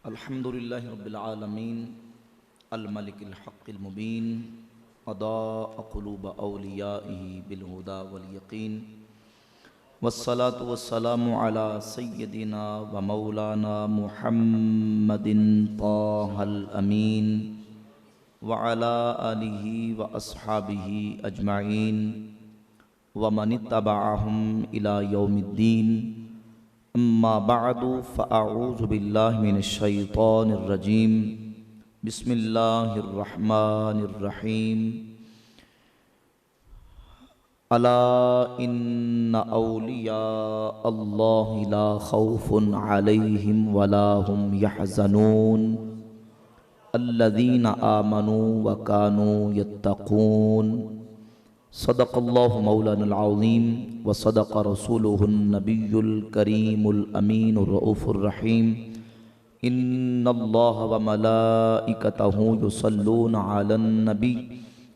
अल्हम्दुलिल्लाहि रब्बिल आलमीन अल मलिकिल हक़्क़िल मुबीन अदाअ क़ुलूब औलियाइही बिल हुदा वल यक़ीन वस्सलातु वस्सलामु अला सय्यदिना व मौलाना मुहम्मदिन ताहल अमीन व अला आलिहि व अस्हाबिहि अजमाइन व मनित्तबअहुम इला यौमिद्दीन। अम्मा बअदु फ़अऊज़ु बिल्लाहि मिनश शैतानिर रजीम। बिस्मिल्लाहिर रहमानिर रहीम। अला इन्ना औलिया अल्लाहि ला खौफुन अलैहिम वला हुम यहज़नून अल्लज़ीना आमनू व कानू यत्तक़ून। सदक़ल्लाहु मौलानल अज़ीम व सदक़ रसूलुहुन नबियुल करीमुल अमीनुर रऊफ़ुर रहीम। इन्नल्लाह व मलाइकतहु युसल्लूना अलन नबी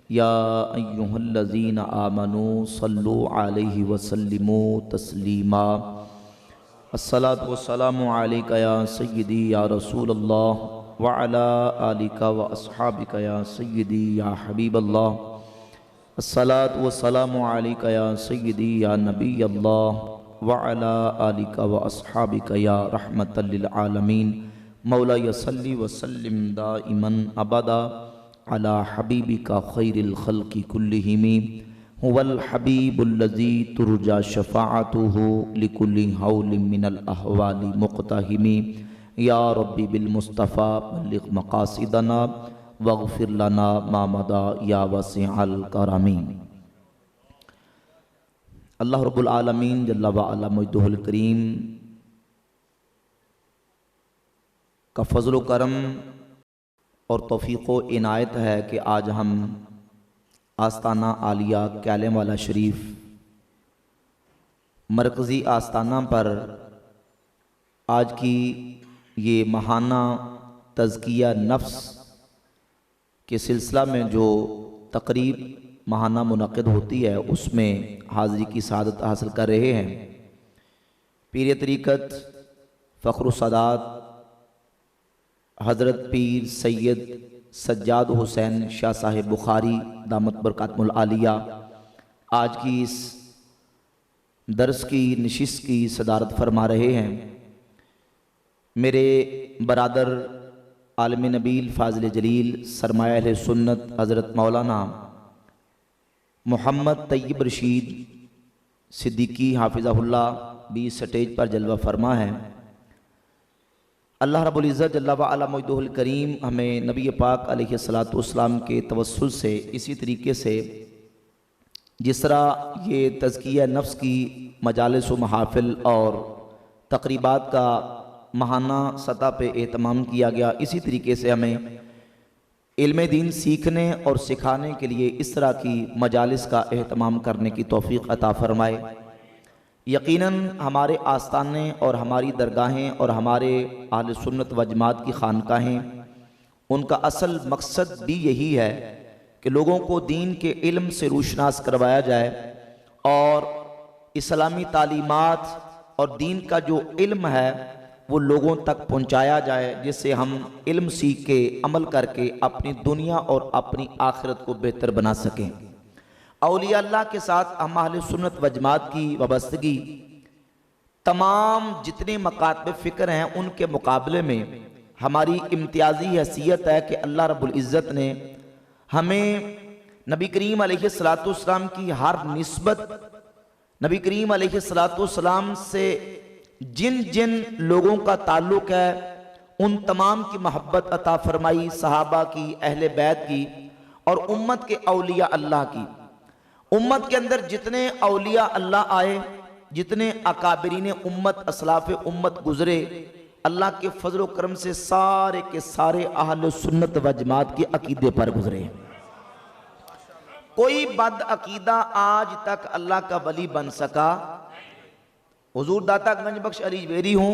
या अय्युहल्लज़ीना आमनू सल्लु अलैहि व सल्लिमू तस्लीमा। अस्सलातु वस्सलामु अलैका या सय्यदी या रसूलल्लाह व अला आलिका व अस्हाबिका या सय्यदी या हबीबल्लाह। अस्सलातु वस्सलामु अलैका या सय्यदी या नबी अल्लाह व अला आलिका व अस्हाबिका या रहमतल लिल आलमीन। मौला सल्ली व सल्लिम दाइमन अबदा अला हबीबिका खैरिल खल्क़ि कुल्लिहिम हुवल हबीबुल्लज़ी तुरजा शफ़ाअतुहु लिकुल्लि हौलिन मिनल अहवालि मुक़्तहिम। या रब्बी बिल मुस्तफ़ा बल्लिग़ मक़ासिदना वग़फ़िर लना मा मदा या वसीअल करमी। अल्लाह रब्बुल आलमीन जल्ला व अला मुजद्दुहुल करीम का फ़ज़्ल व करम और तौफ़ीक़ व इनायत है कि आज हम आस्ताना आलिया कैलेमवाला शरीफ मरकज़ी आस्ताना पर आज की ये महाना तज़किया नफ्स के सिलसिला में जो तकरीब महाना मुनक़िद होती है उसमें हाज़री की सआदत हासिल कर रहे हैं पीर तरीक़त फ़ख्रुस सादात हज़रत पीर सैयद सज्जाद हुसैन शाह साहिब बुखारी दामत बरकातुहुल आलिया आज की इस दर्स की नशिस्त की सदारत फरमा रहे हैं। मेरे बरादर आलम नबील फ़ाज़िल जलील सरमाया अहले सुन्नत हज़रत मौलाना मोहम्मद तैयब रशीद सिद्दीकी हाफिज़हुल्लाह भी स्टेज पर जलवा फरमा है। अल्लाह रब्बुल इज़्ज़त जल्ला व अला मुजद्दुहुल करीम हमें नबी पाक अलैहिस्सलातु वस्सलाम के तवस्सुल से इसी तरीके से जिस तरह ये तज़किया नफ्स की मजालिस व महाफ़िल और तक़रीबात का महाना सतह पे एहतमाम किया गया, इसी तरीके से हमें इल्म दीन सीखने और सिखाने के लिए इस तरह की मजालिस का एहतमाम करने की तौफ़ीक़ अता फ़रमाए। यकीनन हमारे आस्ताने और हमारी दरगाहें और हमारे अहले सुन्नत व जमात की खानकाहें उनका असल मकसद भी यही है कि लोगों को दीन के इल्म से रूशनास करवाया जाए और इस्लामी तालीमात और दीन का जो इल्म है वो लोगों तक पहुंचाया जाए, जिससे हम इल्म सीख के अमल करके अपनी दुनिया और अपनी आखिरत को बेहतर बना सकें। औलिया अल्लाह के साथ हम अहले सुन्नत व जमात की वाबस्तगी तमाम जितने मकातब फ़िक्र हैं उनके मुकाबले में हमारी इम्तियाज़ी हैसियत है कि अल्लाह रब्बुल इज़्ज़त ने हमें नबी करीम अलैहिस्सलातु वस्सलाम की हर निस्बत नबी करीम अलैहिस्सलातु वस्सलाम से जिन जिन लोगों का ताल्लुक है उन तमाम की मोहब्बत अता फरमाई, सहाबा की, अहले बैत की और उम्मत के औलिया अल्लाह की। उम्मत के अंदर जितने औलिया अल्लाह आए, जितने अकाबिरीन उम्मत असलाफ उम्मत गुजरे, अल्लाह के फजल करम से सारे के सारे अहले सुन्नत व जमात के अकीदे पर गुजरे। कोई बद अकीदा आज तक अल्लाह का वली बन सका। हुजूर दाता गंज बख्श अली वेरी हूँ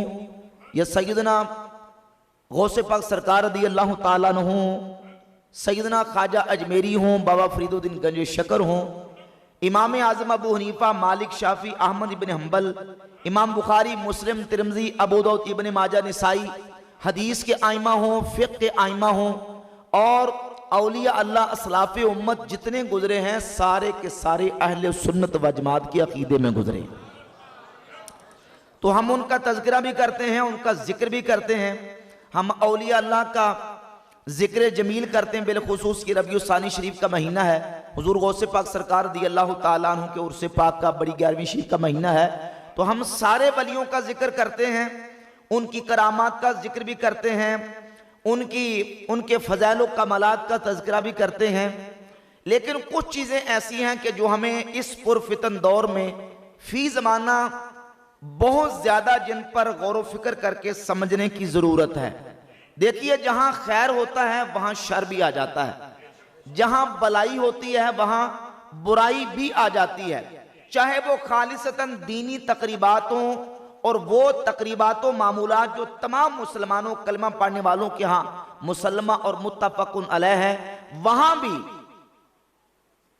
या सैयदना गौसे पाक सरकार रज़ी अल्लाह ताला अन्हु, सैयदना ख्वाजा अजमेरी हूँ, बाबा फरीदुद्दीन गंज शकर हूँ, इमाम आज़म अबू हनीफा, मालिक, शाफी, अहमद इब्न हम्बल, इमाम बुखारी, मुस्लिम, तिरमिज़ी, अबू दाऊद, इब्न माजा, निसाई हदीस के आइमा हों, फ़िक़्ह के आइमा हों, और औलिया अल्लाह असलाफ़ उम्मत जितने गुजरे हैं सारे के सारे अहले सुन्नत व जमात के अकीदे में गुजरे। तो हम उनका तज़किरा भी करते हैं, उनका जिक्र भी करते हैं। हम औलिया अल्लाह का जिक्र जमील करते हैं, बिलखुसूस की रबीउल सानी शरीफ का महीना है, हुजूर गौसे पाक सरकार रज़ी अल्लाह ताला अन्हु के उर्स पाक का बड़ी 11वीं शरीफ का महीना है। तो हम सारे वलियों का जिक्र करते हैं, उनकी करामात का जिक्र भी करते हैं, उनके फ़ज़ाइल व कमालात का तज़किरा भी करते हैं। लेकिन कुछ चीज़ें ऐसी हैं कि जो हमें इस पुरफितन दौर में फ़ी ज़माना बहुत ज़्यादा जिन पर गौर व फिक्र करके समझने की ज़रूरत है। देखिए, जहाँ खैर होता है वहाँ शर भी आ जाता है, जहाँ भलाई होती है वहाँ बुराई भी आ जाती है, चाहे वो खालिसतन दीनी तकरीबात हों और वो तकरीबात व मामूलात जो तमाम मुसलमानों कलमा पढ़ने वालों के यहाँ मुसल्लमा और मुत्तफ़क़ुन अलैह है, वहाँ भी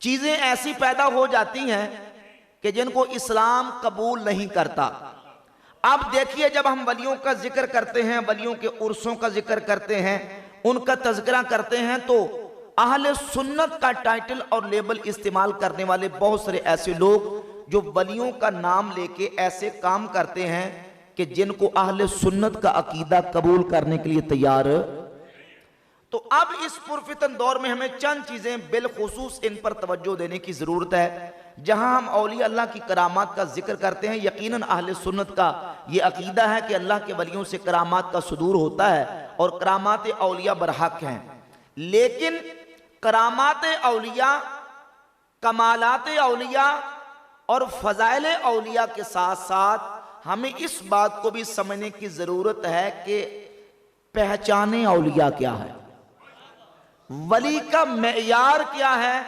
चीज़ें ऐसी पैदा हो जाती हैं कि जिनको इस्लाम कबूल नहीं करता। अब देखिए, जब हम वलियों का जिक्र करते हैं, वलियों के उर्सों का जिक्र करते हैं, उनका तज़किरा करते हैं, तो अहले सुन्नत का टाइटल और लेबल इस्तेमाल करने वाले बहुत सारे ऐसे लोग जो वलियों का नाम लेके ऐसे काम करते हैं कि जिनको अहले सुन्नत का अकीदा कबूल करने के लिए तैयार। तो अब इस पुरफितन दौर में हमें चंद चीज़ें बिलखुसूस इन पर तवज्जो देने की ज़रूरत है। जहां हम औलिया अल्लाह की करामात का जिक्र करते हैं, यकीनन अहले सुन्नत का ये अकीदा है कि अल्लाह के वलियों से करामात का सुदूर होता है और करामात औलिया बरहक हैं। लेकिन करामात औलिया, कमालात औलिया और फ़ज़ाइल औलिया के साथ साथ हमें इस बात को भी समझने की ज़रूरत है कि पहचाने औलिया क्या है, वली का मेयार क्या है।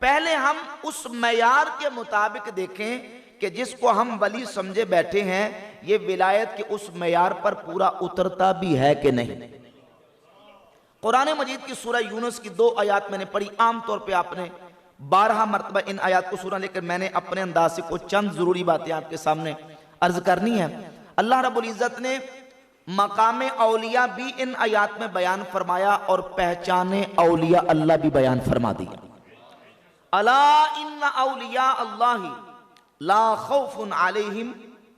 पहले हम उस मेयार के मुताबिक देखें कि जिसको हम वली समझे बैठे हैं ये विलायत के उस मेयार पर पूरा उतरता भी है कि नहीं। कुरान मजीद की सूरह यूनुस की 2 आयत मैंने पढ़ी। आमतौर पे आपने 12 मरतबा इन आयत को सुना, लेकिन मैंने अपने अंदाज से कुछ चंद ज़रूरी बातें आपके सामने अर्ज करनी है। अल्लाह रब्बुल इज़्ज़त ने मकाम औलिया भी इन आयात में बयान फरमाया और पहचाने औलिया अल्लाह भी बयान फरमा दिया। अला इन्ना औलिया अल्लाहि ला खौफुन अलैहिम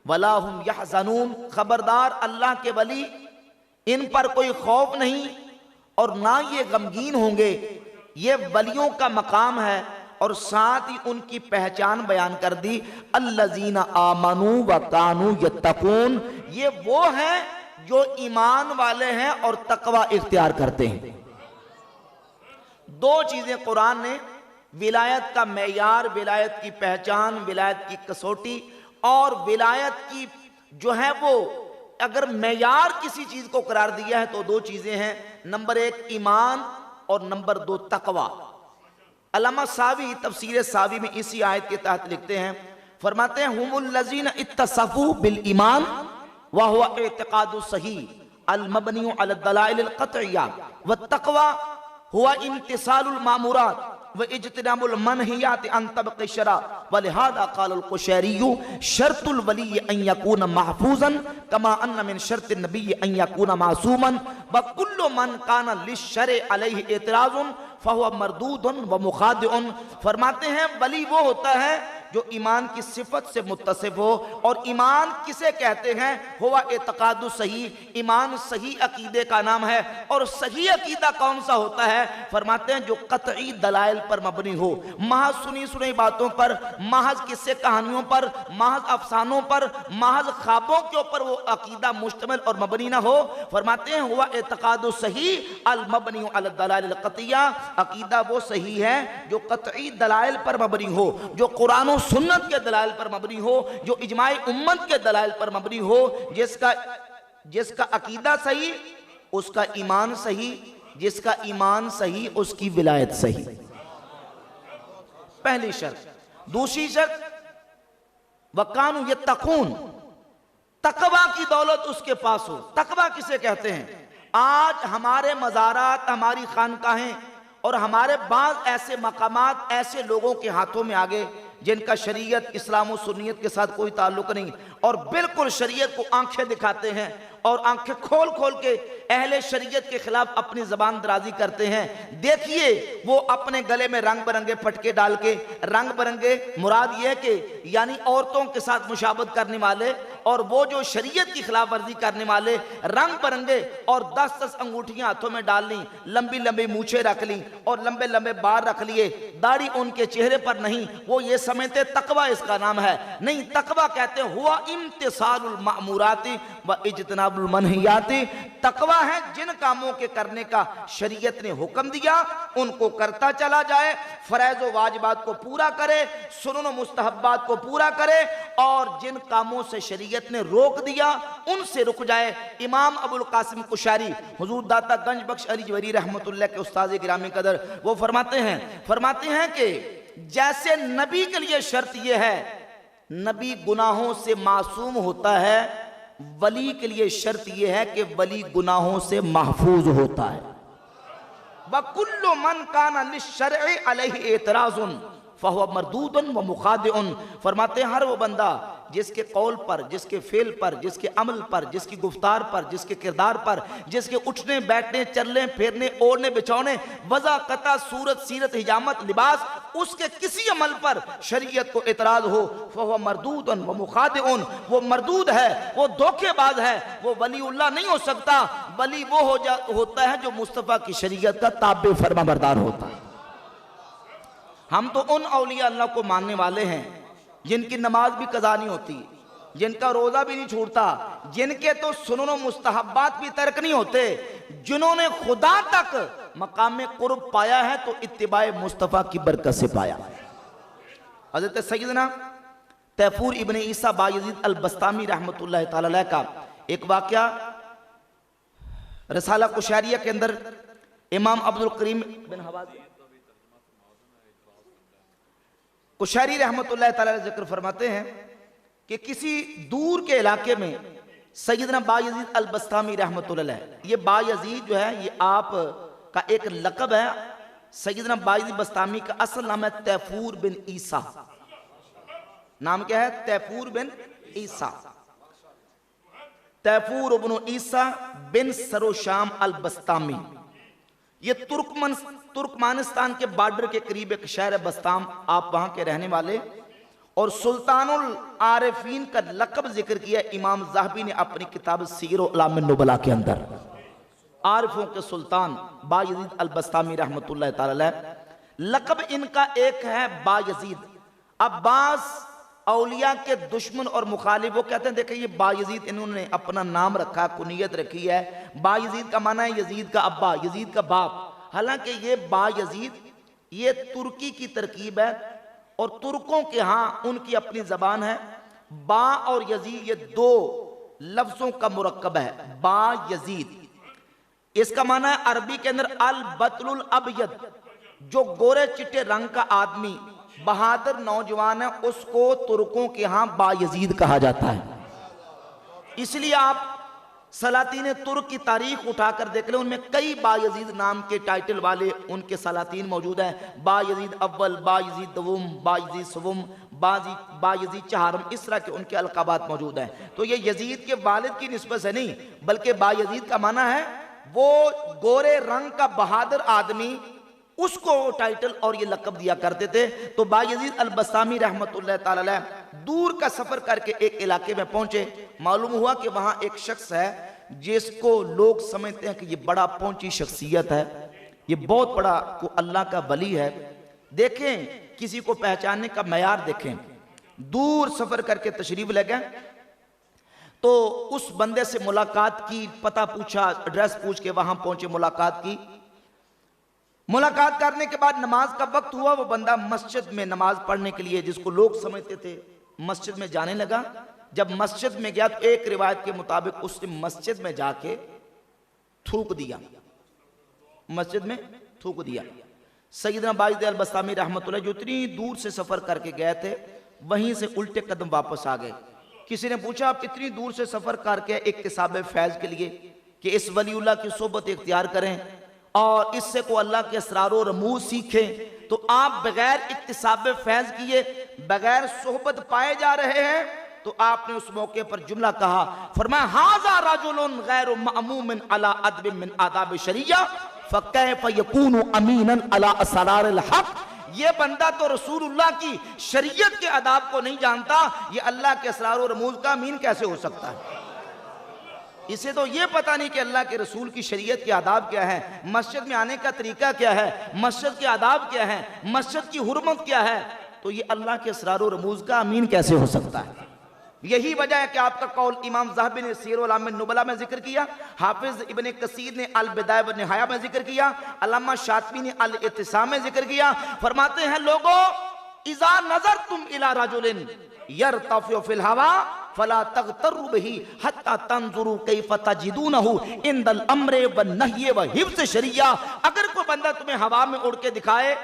वला हुम यहज़नून, खबरदार अल्लाह के वली, इन पर कोई खौफ नहीं और ना ये गमगीन होंगे। ये वलियों का मकाम है और साथ ही उनकी पहचान बयान कर दी, अल्लज़ीना आमनू व कानू यत्तकून, ये वो हैं जो ईमान वाले हैं और तकवा इख्तियार करते हैं। 2 चीजें कुरान ने विलायत का मेयार, विलायत की पहचान, विलायत की कसौटी और विलायत की जो है वो अगर मेयार किसी चीज को करार दिया है तो 2 चीजें हैं, नंबर 1 ईमान और नंबर 2 तकवा। अल्लामा सावी तफसीर सावी में इसी आयत के तहत लिखते हैं, फरमाते हैं हुमुल लज़ीना इत्तसफ़ू बिल ईमान व हुवा इत्क़ादु सही अल मबनी अला दलाइल अल क़त्इया व तक़वा हुवा इम्तिसालुल मामूरात व इज्तिनाबुल मनहियात अन तबक़ शरा व लिहाज़ा क़ाल अल कुशैरी शर्तुल वली अन यकून महफूज़न कमा अन्न मिन शर्तिन नबी अन यकून मासूमन व कुल्लु मन काना लिश्शर अलैहि एतराज़ुन फहुवा मरदूदुन व मुखादिउन। फरमाते हैं वली वो होता है जो ईमान की सिफत से मुत्तसिफ हो। और ईमान किसे कहते हैं? हुवा एतक़ादु सही, ईमान सही अकीदे का नाम है। और सही अकीदा कौन सा होता है? फरमाते हैं जो कतई दलाइल पर मबनी हो, महज सुनी सुनी बातों पर, महज किस्से कहानियों पर, महज अफसानों पर, महज ख्वाबों के ऊपर वो अकीदा मुश्तमिल और मबनी ना हो। फरमाते हैं हुआ एतक़ादु सही अल मबनी अला दलाइल अल क़तिया, अकीदा वो सही है जो कतई दलाइल पर मबनी हो, जो कुरान सुन्नत के दलाइल पर मबनी हो, जो इजमाई उम्मत के दलाइल पर मबनी हो। जिसका अकीदा सही उसका ईमान सही, जिसका ईमान सही उसकी विलायत सही। पहली शर्त। दूसरी शर्त वकानु यत्तकून, तकवा की दौलत उसके पास हो। तकवा किसे कहते हैं? आज हमारे मज़ारात, हमारी खानकाहें और हमारे बाद ऐसे मकामात ऐसे लोगों के हाथों में आ गए जिनका शरीयत, इस्लाम और सुन्नियत के साथ कोई ताल्लुक नहीं और बिल्कुल शरीयत को आंखें दिखाते हैं और आंखें खोल खोल के अहले शरीयत के खिलाफ अपनी जबान दराजी करते हैं। देखिए वो अपने गले में रंग बिरंगे फटके डाल के, रंग बिरंगे मुराद ये है कि यानी औरतों के साथ मुशाबत करने वाले, और वो जो शरीयत की खिलाफ वर्जी करने वाले रंग बिरंगे और 10-10 अंगूठियां हाथों में डाल ली, लंबी लंबी मूछें रख ली और लंबे लंबे बाल रख लिए, दाढ़ी उनके चेहरे पर नहीं। वो ये समझते तकवा इसका नाम है। नहीं, तकवा कहते हुआ इम्तिसालुल मामूराती व इज्तनाबुल मनहियाती। तकवा है जिन कामों के करने का शरीयत ने हुक्म दिया उनको करता चला जाए, फरैज़ व वाजिबात को पूरा करे, सुनन व मुस्तहब्बात को पूरा करे, और जिन कामों से शरीयत ने रोक दिया उनसे रुक जाए। इमाम अबुल कासिम कुशारी हुजूर दाता गंज बख्श अली जवहरी रहमतुल्लाह के उस्ताद गिरामी कदर, वो फरमाते हैं कि जैसे नबी के लिए शर्त यह है नबी गुनाहों से मासूम होता है, वली के लिए शर्त यह है कि वली गुनाहों से महफूज होता है। वकुल्लु मन काना लिश्शरइ अलैहि एतराजुन फहुव मरदूदुन व मुखादिउन। फरमाते हैं हर वो बंदा जिसके कौल पर, जिसके फेल पर, जिसके अमल पर, जिसकी गुफ्तार पर, जिसके किरदार पर, जिसके उठने बैठने चलने फिरने ओढ़ने बिछौने वज़ा कता सूरत सीरत हिजामत लिबास, उसके किसी अमल पर शरीयत को इतराज हो, फहुव मरदूदुन व मुखादिउन, वो मरदूद है, वो धोखेबाज है, वो वलीउल्लाह नहीं हो सकता। वली वो होता है जो मुस्तफ़ा की शरीयत का ताबे फरमाबरदार होता है। हम तो उन औलिया अल्लाह को मानने वाले हैं जिनकी नमाज भी कज़ा नहीं होती, जिनका रोज़ा भी नहीं छूटता, जिनके तो सुनन मुस्तहब्बात भी तर्क नहीं होते, जिन्होंने खुदा तक मकाम कुर्ब पाया है तो इत्तिबाए मुस्तफ़ा की बरकत से पाया। हज़रत सैयदना तैफूर इब्न ईसा बायजीद अल बस्तामी रहमतुल्लाह तआला अलैह का एक वाक़या रसाला कुशारिया के अंदर इमाम अब्दुल करीम बिन हवाज़ कुशारी रहमतुल्लाह तआला अलैह जिक्र फरमाते हैं कि किसी दूर के इलाके में सैयदना बायजीद अल बस्तामी रहमतुल्लाह अलैह, ये बायजीद जो है ये आप का एक लक़ब है। सैयदना बायजीद बस्तामी का असल नाम है तैफूर बिन ईसा। नाम क्या है? तैफूर बिन ईसा। तैफूर इब्न ईसा बिन सरोशाम अल बस्तामी। ये तुर्कमानिस्तान के बॉर्डर के करीब एक शहर है बस्ताम, आप वहां के रहने वाले। और सुल्तानुल आरिफीन का लक़ब जिक्र किया इमाम ज़ाहबी ने अपनी किताब सीर उलाम नुबला के अंदर। आरिफों के सुल्तान बायजीद अल बस्तामी रहमतुल्लाह तआला अलैह। लक़ब इनका एक है बायजीद। अब्बास औलिया के दुश्मन और मुखालिफ वो कहते हैं देखिए ये बायजीद, इन्होंने अपना नाम रखा, कुनियत रखी है। बायजीद का माना है यजीद का अब्बा, यजीद का बाप। हालांकि ये बायजीद ये तुर्की की तरकीब है और तुर्कों के यहाँ उनकी अपनी जबान है। बा और यजीद ये दो लफ्जों का मुरक्कब है। बा यजीद इसका माना है अरबी के अंदर अल बतलुल अबयद, जो गोरे चिट्टे रंग का आदमी बहादुर नौजवान है उसको तुर्कों के यहाँ बायजीद कहा जाता है। इसलिए आप सलातीन तुर्क की तारीख उठाकर देख लें, उनमें कई बायजीद नाम के टाइटल वाले उनके सलातीन मौजूद हैं। बायजीद अव्वल, बायजीद दवम, बायजीद सवम, बायजीद चहारम, इस तरह के उनके अलकाबात मौजूद हैं। तो ये यजीद के वालिद की निस्बत से नहीं बल्कि बायजीद का माना है वो गोरे रंग का बहादुर आदमी, उसको टाइटल और ये लक़ब दिया करते थे। तो बायजीद अल बस्तामी रहमतुल्लाह तआला अलैह दूर का सफर करके एक इलाके में पहुंचे। मालूम हुआ कि वहां एक शख्स है जिसको लोग समझते हैं कि ये बड़ा पहुंची शख्सियत है, ये बहुत बड़ा को अल्लाह का वली है। देखें किसी को पहचानने का मयार देखें। दूर सफर करके तशरीफ ले गए तो उस बंदे से मुलाकात की, पता पूछा, एड्रेस पूछ के वहां पहुंचे, मुलाकात की। मुलाकात करने के बाद नमाज का वक्त हुआ, वो बंदा मस्जिद में नमाज पढ़ने के लिए, जिसको लोग समझते थे, मस्जिद में जाने लगा। जब मस्जिद में गया तो एक रिवायत के मुताबिक उसने मस्जिद में जाके थूक दिया, मस्जिद में थूक दिया। सैयदना बायजीद अल बस्तामी रहमतुल्लाह जो इतनी दूर से सफर करके गए थे वहीं से उल्टे कदम वापस आ गए। किसी ने पूछा आप इतनी दूर से सफर करके इक्तिसाब फैज के लिए कि इस वलीउल्लाह की सोबत इख्तियार करें और इससे को अल्लाह के असरार रमूज सीखें, तो आप बगैर इक्तिसाब फैज किए, बगैर सोहबत पाए जा रहे हैं। तो आपने उस मौके पर जुमला कहा, फरमाया हाज़ा रजुलुन गैरु मअमूमिन अला अदबिन मिन आदाब शरिया फकैफ यकूनु अमीनन अला असरारिल हक। ये बंदा तो रसूलुल्लाह की शरीयत के आदाब को नहीं जानता, ये अल्लाह के असरार और रमूज का अमीन कैसे हो सकता है? इसे तो ये पता नहीं कि अल्लाह के रसूल की शरीयत के आदाब क्या है, मस्जिद में आने का तरीका क्या है, मस्जिद के आदाब क्या है, मस्जिद की हुर्मत क्या है, तो ये अल्लाह के असरार और रमूज का अमीन कैसे हो सकता है? यही वजह है कि आपका कौल इमाम ज़हबी ने सीर उल आम नुबला में जिक्र किया, हाफिज इब्ने कसीर ने अल बिदाया व निहाया में जिक्र किया, अल्लामा शातिबी ने अल इत्तिसाम में जिक्र किया। फरमाते हैं लोगों, इज़ा नज़रतुम इला रजुलिन यरतफ़िउ फिल हवा फला तग़तर्रु बिही हत्ता तंज़ुरू कैफ़ तजिदूनहु इंदल अम्रे व नह्य व हिफ्ज़ शरिया। अगर कोई बंदा तुम्हें हवा में उड़ के दिखाए,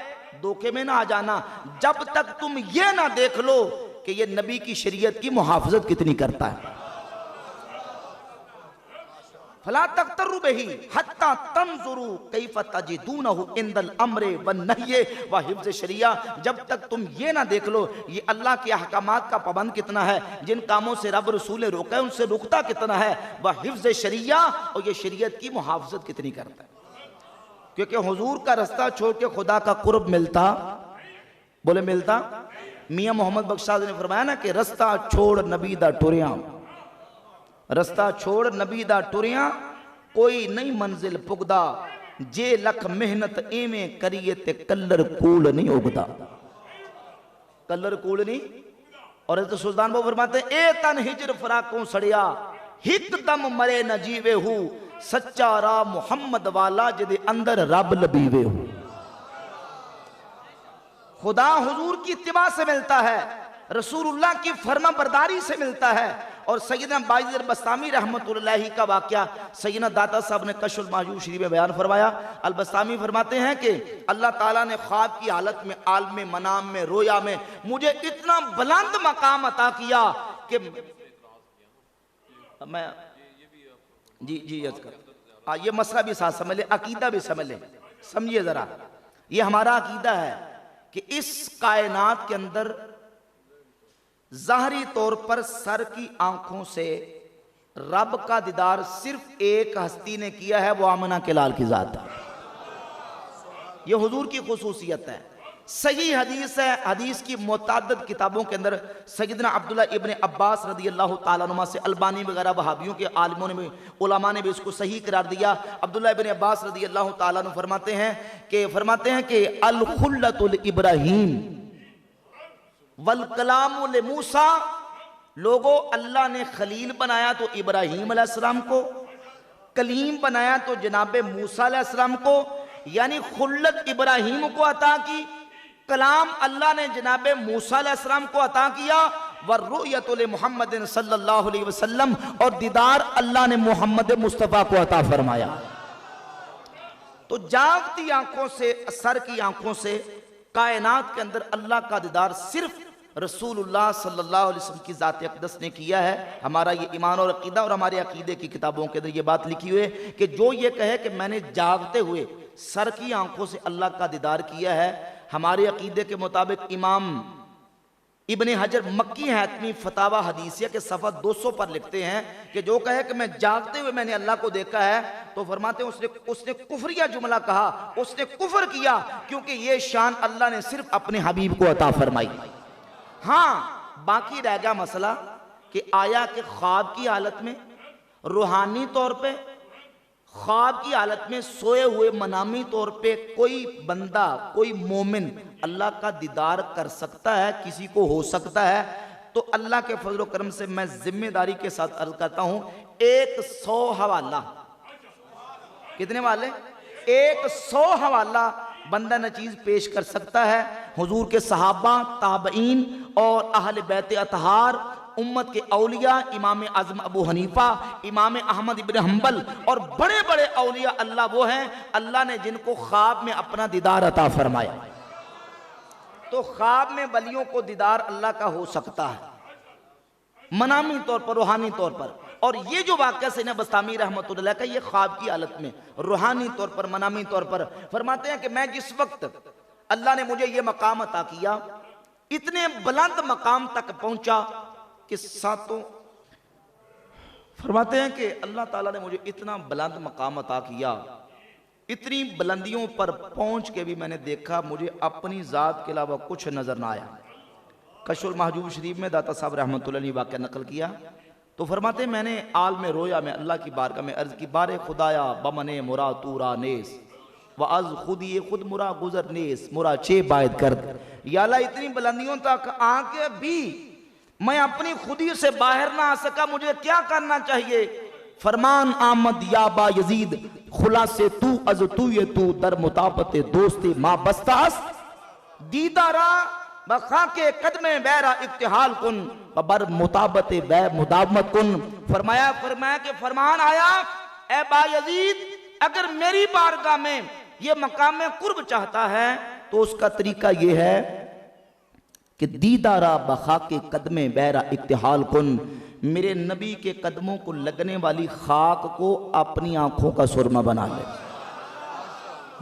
धोखे में ना आ जाना जब तक तुम ये ना देख लो कि ये नबी की शरीयत की मुहाफ़ज़त कितनी करता है। फला तग़तर्रु बिही हत्ता तंज़ुरू कैफ़ तजिदूनहु इंदल अम्रे व नह्य व हिफ्ज़ शरिया। जब तक तुम ये ना देख लो ये अल्लाह के अहकामात का पाबंद कितना है, जिन कामों से रब रसूल ने रोका है उनसे रुकता कितना है, व हिफ्ज़ शरिया, और ये शरीयत की मुहाफ़ज़त कितनी करता है। क्योंकि हुजूर का रास्ता छोड़ के खुदा का कुर्ब मिलता, बोले मिलता। मियाँ मोहम्मद बख्श ने फरमाया ना कि रास्ता छोड़ नबी दा टुरिया, रास्ता छोड़ नबी दा टुरिया कोई नई मंजिल पुगदा, जे लख मेहनत एवें करिए ते कलर कूल नहीं उगदा, कलर कूल नहीं। और तो सुल्तान बाबू फरमाते ए तन हिजर फराकों सड़िया हिक दम मरे न जीवे हूँ, सच्चा रा मुहम्मद वाला जिदे अंदर रब लबीवे हूँ। खुदा हुजूर की इत्तिबा से मिलता है, रसूलुल्लाह की फर्मा बरदारी से मिलता है। और सैयदना बाइज़ अल-बस्तामी रहमतुल्लाह का वाक़या सैयदना दाता साहब ने कश्फुल महजूब शरीफ में बयान फरमाया। अल-बस्तामी फरमाते हैं कि अल्लाह ताला ने ख्वाब की हालत में, आलम में, मनाम में, रोया में मुझे इतना बुलंद मकाम अता किया कि मैं जी ये मसला भी साथ समझ ले, अकीदा भी समझ ले, समझिए जरा। ये हमारा अकीदा है कि इस कायनात के अंदर ज़ाहरी तौर पर सर की आंखों से रब का दीदार सिर्फ एक हस्ती ने किया है, वो आमना के लाल की जात है। ये हुजूर की खुसूसियत है। सही हदीस है, हदीस की मुतअद्दिद किताबों के अंदर सैयदना अब्दुल्ला इब्ने अब्बास रदियल्लाहु ताला अन्हुमा से अल्बानी वगैरह वहाबियों के आलिमों ने, उलमा ने भी इसको सही करार दिया। अब्दुल्ला इब्ने अब्बास रदियल्लाहु ताला अन्हु फरमाते हैं कि अल खुल्लतुल इब्राहीम वल कलामुल मूसा, लोगों अल्लाह ने खलील बनाया तो इब्राहीम अलैहिस्सलाम को, कलीम बनाया तो जनाब मूसा अलैहिस्सलाम को, यानी खुल्लत इब्राहीम को अता की, कलाम अल्लाह ने जनाब मूसा अलैहिस्सलाम को अता किया, व रुयतुल मुहम्मद सल्लल्लाहु अलैहि वसल्लम, और दीदार अल्लाह ने मोहम्मद मुस्तफ़ा को अता फरमाया। तो जागती आंखों से, सर की आंखों से कायनात के अंदर अल्लाह का दीदार सिर्फ रसूलुल्लाह सल्लल्लाहु अलैहि वसल्लम की ज़ात अक़दस ने किया है। हमारा ये ईमान और अकीदा, और हमारे अकीदे की किताबों के अंदर ये बात लिखी हुई है कि जो ये कहे कि मैंने जागते हुए सर की आंखों से अल्लाह का दीदार किया है, हमारे अकीदे के मुताबिक इमाम इब्ने हजर मक्की हैतमी फतावा हदीसिया के सफ़ा 200 पर लिखते हैं कि जो कहे कि मैं जागते हुए मैंने अल्लाह को देखा है, तो फरमाते हैं उसने कुफरिया जुमला कहा, उसने कुफर किया, क्योंकि ये शान अल्लाह ने सिर्फ अपने हबीब को अता फरमाई। हाँ, बाकी रह गया मसला कि आया कि ख्वाब की हालत में, रूहानी तौर पे, ख्वाब की हालत में सोए हुए मनामी तौर पे कोई बंदा, कोई मोमिन अल्लाह का दीदार कर सकता है, किसी को हो सकता है। तो अल्लाह के फजल व करम से मैं जिम्मेदारी के साथ अर्ज करता हूं, 100 हवाला, कितने वाले, 100 हवाला बंदा नचीज पेश कर सकता है हुजूर के सहाबा, ताबईन और अहले बैत अतहार, उम्मत के औलिया, इमाम आज़म अबू हनीफा, इमाम अहमद इब्न हम्बल, और बड़े बड़े औलिया अल्लाह वो हैं अल्लाह ने जिनको ख्वाब में अपना दीदार अता फरमाया। तो ख्वाब में वलियों को दीदार अल्लाह का हो सकता है, मनामी तौर पर, रूहानी तौर पर। और ये जो वाक़या सैयदना बस्तामी रहमतुल्लाह का, ये ख्वाब की हालत में, रूहानी तौर पर, मनामी तौर पर, फरमाते हैं कि मैं जिस वक्त अल्लाह ने मुझे ये मकाम अता किया, इतने बुलंद मकाम तक पहुंचा कि सातों फरमाते हैं कि अल्लाह ताला ने मुझे इतना बुलंद मकाम अता किया, इतनी बुलंदियों पर पहुंच के भी मैंने देखा मुझे अपनी ज़ात के अलावा कुछ नज़र ना आया। कशफुल महजूब शरीफ में दाता साहब रहमतुल्लाह अलैह वाक़या नकल किया तो फरमाते मैंने आल में रोया में अल्लाह की बारगाह में अर्ज़ की, बारे खुदाया बमने मुरा तूरा नेस व अज खुद ये खुद मुरा गुजर नेस मुरा चे बायद कर। या अल्लाह इतनी बुलंदियों तक आके भी मैं अपनी खुदी से बाहर ना आ सका, मुझे क्या करना चाहिए? फरमान आमद या बा यजीद खुला से तू अज तू ये तू दर मुताबत दोस्ती माँ बस्तास दीदारा बखा के कदमे बैरा इफ्तिहाल कुन बर मुताबत बै मुदावमत कुन। फरमाया कि फरमान आया, ए बा यजीद अगर मेरी बारगाह में ये मकाम कुर्ब चाहता है तो उसका तरीका ये है कि दीदारा बखा के कदमे बैरा इफ्तिहाल कुन, मेरे नबी के कदमों को लगने वाली खाक को अपनी आंखों का सुरमा बना ले।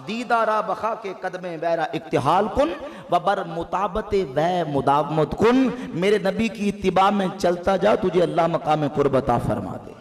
दीदारा बखा के कदमे बैरा इख्तिहाल कुन बर मुताबत वै मुदावमत कुन, मेरे नबी की इत्तिबा में चलता जा तुझे अल्लाह मकाम कुर्ब अता फरमा दे।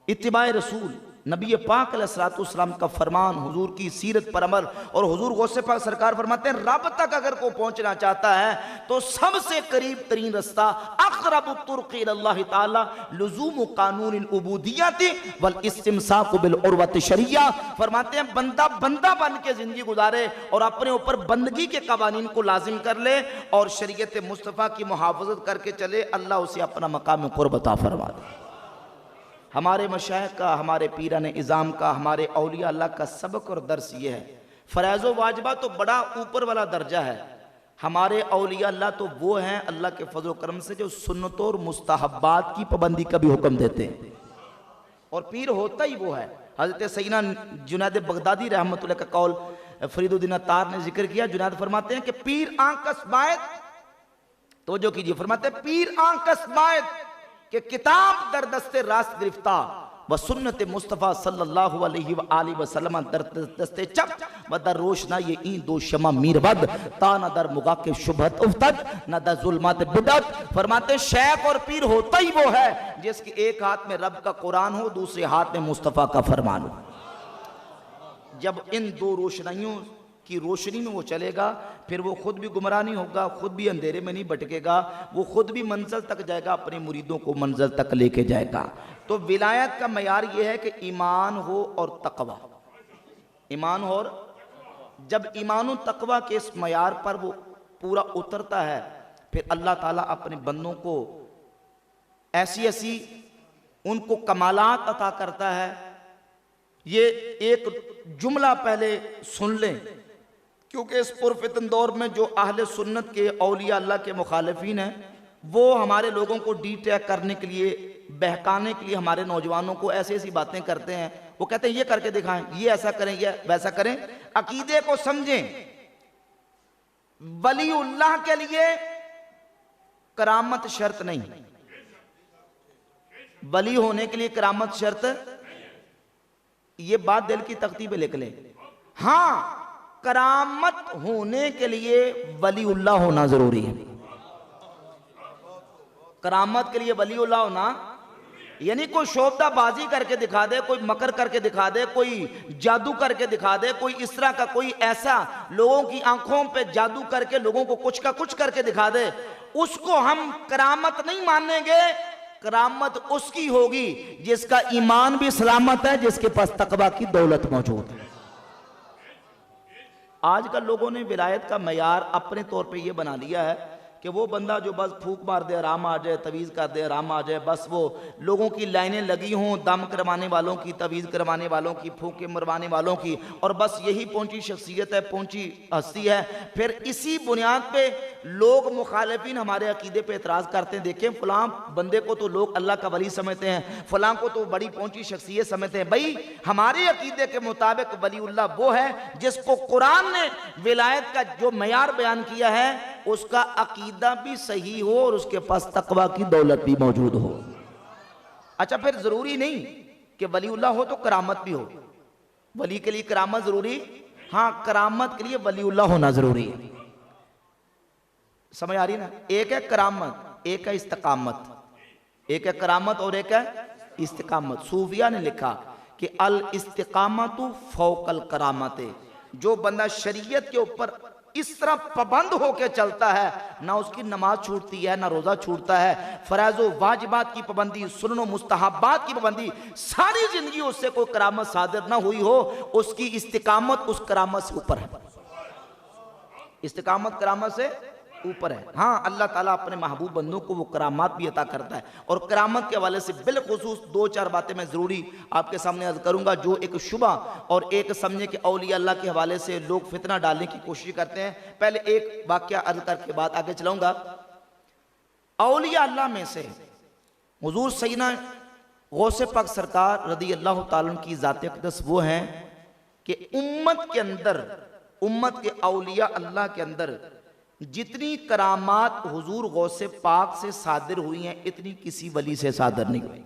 इत्तिबा रसूल नबी पाक अलैहिस्सलाम का फरमान, हुजूर की सीरत पर अमल। और हुजूर गौसे पाक सरकार फरमाते हैं रब तक अगर को पहुंचना चाहता है तो सबसे करीब तरीन रास्ता अक़रबु तुर्क़ इलल्लाह ताला लुज़ूम कानूनिल उबूदिय्यति वल इस्तिमसाक बिल उर्वति शरिया। फरमाते हैं बंदा बंदा बन के जिंदगी गुजारे और अपने ऊपर बंदगी के कवानीन को लाजिम कर ले और शरीयत मुस्तफ़ा की मुहाफ़ज़त करके चले, अल्लाह उसे अपना मकाम क़ुर्ब अता फरमा दे। हमारे मशाइख का, हमारे पीरान इज़ाम का, हमारे औलिया अल्लाह का सबक और दर्स ये है। फ़राइज़ व वाजिबा तो बड़ा ऊपर वाला दर्जा है, हमारे औलिया अल्लाह तो वो हैं अल्लाह के फजल करम से जो सुन्नतों और मुस्तहब्बात की पाबंदी का भी हुक्म देते हैं। और पीर होता ही वो है। हज़रत सैयदना जुनैद बगदादी रहमतुल्लाह का कौल फरीदुद्दीन अत्तार ने जिक्र किया। जुनैद फरमाते हैं कि पीर आंख कसमायत, तो जो कीजिए, फरमाते हैं पीर आंख कसमायत कि किताब दर दस्ते रास्त गिरफ्ता व सुन्नत मुस्तफ़ा सल्लल्लाहु अलैहि वसल्लम दर दस्ते चप व दर रोशना ये इन दो शमा मीरबद ता न दर मुगा के शुभत उफ्तद न दर जुल्मात बिदत। फरमाते शेख और पीर होता ही वो है जिसके एक हाथ में रब का कुरान हो, दूसरे हाथ में मुस्तफ़ा का फरमान हो। जब इन दो रोशनियों की रोशनी में वो चलेगा फिर वो खुद भी गुमराह नहीं होगा, खुद भी अंधेरे में नहीं भटकेगा, वो खुद भी मंजिल तक जाएगा, अपने मुरीदों को मंजिल तक लेके जाएगा। तो विलायत का मयार ये है कि ईमान हो और तकवा, ईमान हो। और जब ईमान और तकवा के इस मयार पर वो पूरा उतरता है फिर अल्लाह ताला अपने बंदों को ऐसी ऐसी उनको कमालात अता करता है। ये एक जुमला पहले सुन लें क्योंकि इस पुरफितन दौर में जो अहले सुन्नत के औलिया अल्लाह के मुखालिफिन हैं वो हमारे लोगों को डीटैक करने के लिए, बहकाने के लिए हमारे नौजवानों को ऐसी ऐसी बातें करते हैं। वो कहते हैं ये करके दिखाएं, ये ऐसा करें, ये वैसा करें। अकीदे को समझें। वलीउल्लाह के लिए करामत शर्त नहीं, वली होने के लिए करामत शर्त, ये बात दिल की तख्ती पे लिख लें। हाँ, करामत होने के लिए वलीउल्लाह होना जरूरी है। करामत के लिए वलीउल्लाह होना यानी कोई शोबदाबाजी करके दिखा दे, कोई मकर करके दिखा दे, कोई जादू करके दिखा दे, कोई इस तरह का कोई ऐसा लोगों की आंखों पे जादू करके लोगों को कुछ का कुछ करके दिखा दे, उसको हम करामत नहीं मानेंगे। करामत उसकी होगी जिसका ईमान भी सलामत है, जिसके पास तकवा की दौलत मौजूद है। आजकल लोगों ने विलायत का मयार अपने तौर पे ये बना लिया है कि वो बंदा जो बस फूक मार दे आराम आ जाए, तवीज़ कर दे आराम आ जाए, बस वो लोगों की लाइनें लगी हों दम करवाने वालों की, तवीज़ करवाने वालों की, फूके मरवाने वालों की, और बस यही पहुंची शख्सियत है, पहुंची हस्ती है। फिर इसी बुनियाद पे लोग मुखालिफिन हमारे अकीदे पे एतराज़ करते हैं। देखें फलां बंदे को तो लोग अल्लाह का वली समझते हैं, फलां को तो बड़ी पहुंची शख्सियत समझते हैं। भाई हमारे अकीदे के मुताबिक वलीउल्लाह वो है जिसको कुरान ने विलायत का जो मयार बयान किया है उसका अकीदा भी सही हो और उसके पास तकवा की दौलत भी मौजूद हो। अच्छा, फिर जरूरी नहीं कि वलीउल्लाह हो तो करामत भी हो। वली के लिए करामत जरूरी, हाँ, करामत के लिए वलीउल्लाह होना जरूरी है। समझ आ रही ना? एक है करामत, एक है इस्तिकामत। एक है करामत और एक है इस्तिकामत। सूफिया ने लिखा कि अल इस्तिकामतु फौकल करामते, जो बंदा शरीयत के ऊपर इस तरह पाबंद होकर चलता है, ना उसकी नमाज छूटती है ना रोजा छूटता है, फराजो वाजिबात की पाबंदी, सुन्नो मुस्तहबात की पाबंदी, सारी जिंदगी उससे कोई करामत सादिर ना हुई हो, उसकी इस्तिकामत उस करामत से ऊपर है। इस्तिकामत करामत से ऊपर है। हाँ, अल्लाह ताला अपने महबूब बंदों को वो करामात भी अता करता है। और करामत के हवाले से बिलखुसूस दो चार बातें मैं ज़रूरी आपके सामने अर्ज करूँगा, जो एक शुबा और एक समझे कि औलिया अल्लाह के हवाले से लोग फितना डालने की कोशिश करते हैं। पहले एक वाक़या अर्ज करके बाद आगे चलाऊँगा। औलिया अल्लाह में से हुजूर सैयदना गौसे पाक सरकार रदी अल्लाह ताला की ज़ात अक़दस वो हैं कि उम्मत के अंदर, उम्मत के औलिया अल्लाह के अंदर जितनी करामात हुजूर गौसे पाक से सादिर हुई हैं, इतनी किसी वली से सादिर नहीं हुई।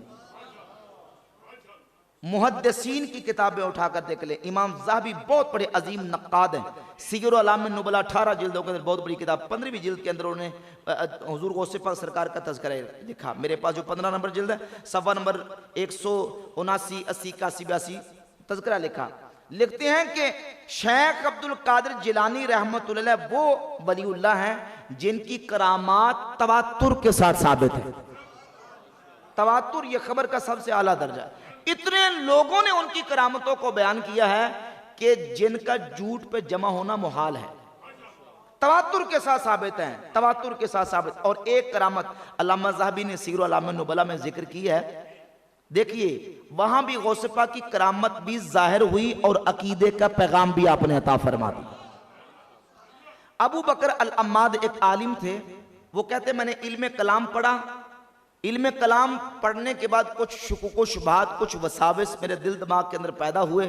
मुहद्दिसीन की किताबें उठाकर देख ले, इमाम ज़हाबी बहुत बड़े अजीम नक्काद हैं, सीर अलाम नुबला 18 जिल्दों के अंदर बहुत बड़ी किताब, 15वीं जिल्द के अंदर उन्होंने हुजूर गौसे पाक सरकार का तज़किरा लिखा। मेरे पास जो 15 नंबर जिल्द है, सफ़ा नंबर 179, 80, 81, 82 तज़किरा लिखा। लिखते हैं कि शेख अब्दुल कादिर जिलानी रहमतुल्लाह वो वलीउल्लाह हैं जिनकी करामात तवातुर के साथ साबित है। तवातुर ये खबर का सबसे आला दर्जा। इतने लोगों ने उनकी करामतों को बयान किया है कि जिनका झूठ पे जमा होना मुहाल है। तवातुर के साथ साबित है, तवातुर के साथ साबित। और एक करामत अल्लामा ज़हाबी ने सीर अलाम नुबला में जिक्र की है। देखिए वहां भी गौसे पाक की करामत भी जाहिर हुई और अकीदे का पैगाम भी आपने अता फरमा दिया। अबू बकर अल अम्माद एक आलिम थे, वो कहते मैंने इल्म कलाम पढ़ा, इल्म कलाम पढ़ने के बाद कुछ शुकूक व शुबहात, कुछ वसाविस मेरे दिल दिमाग के अंदर पैदा हुए।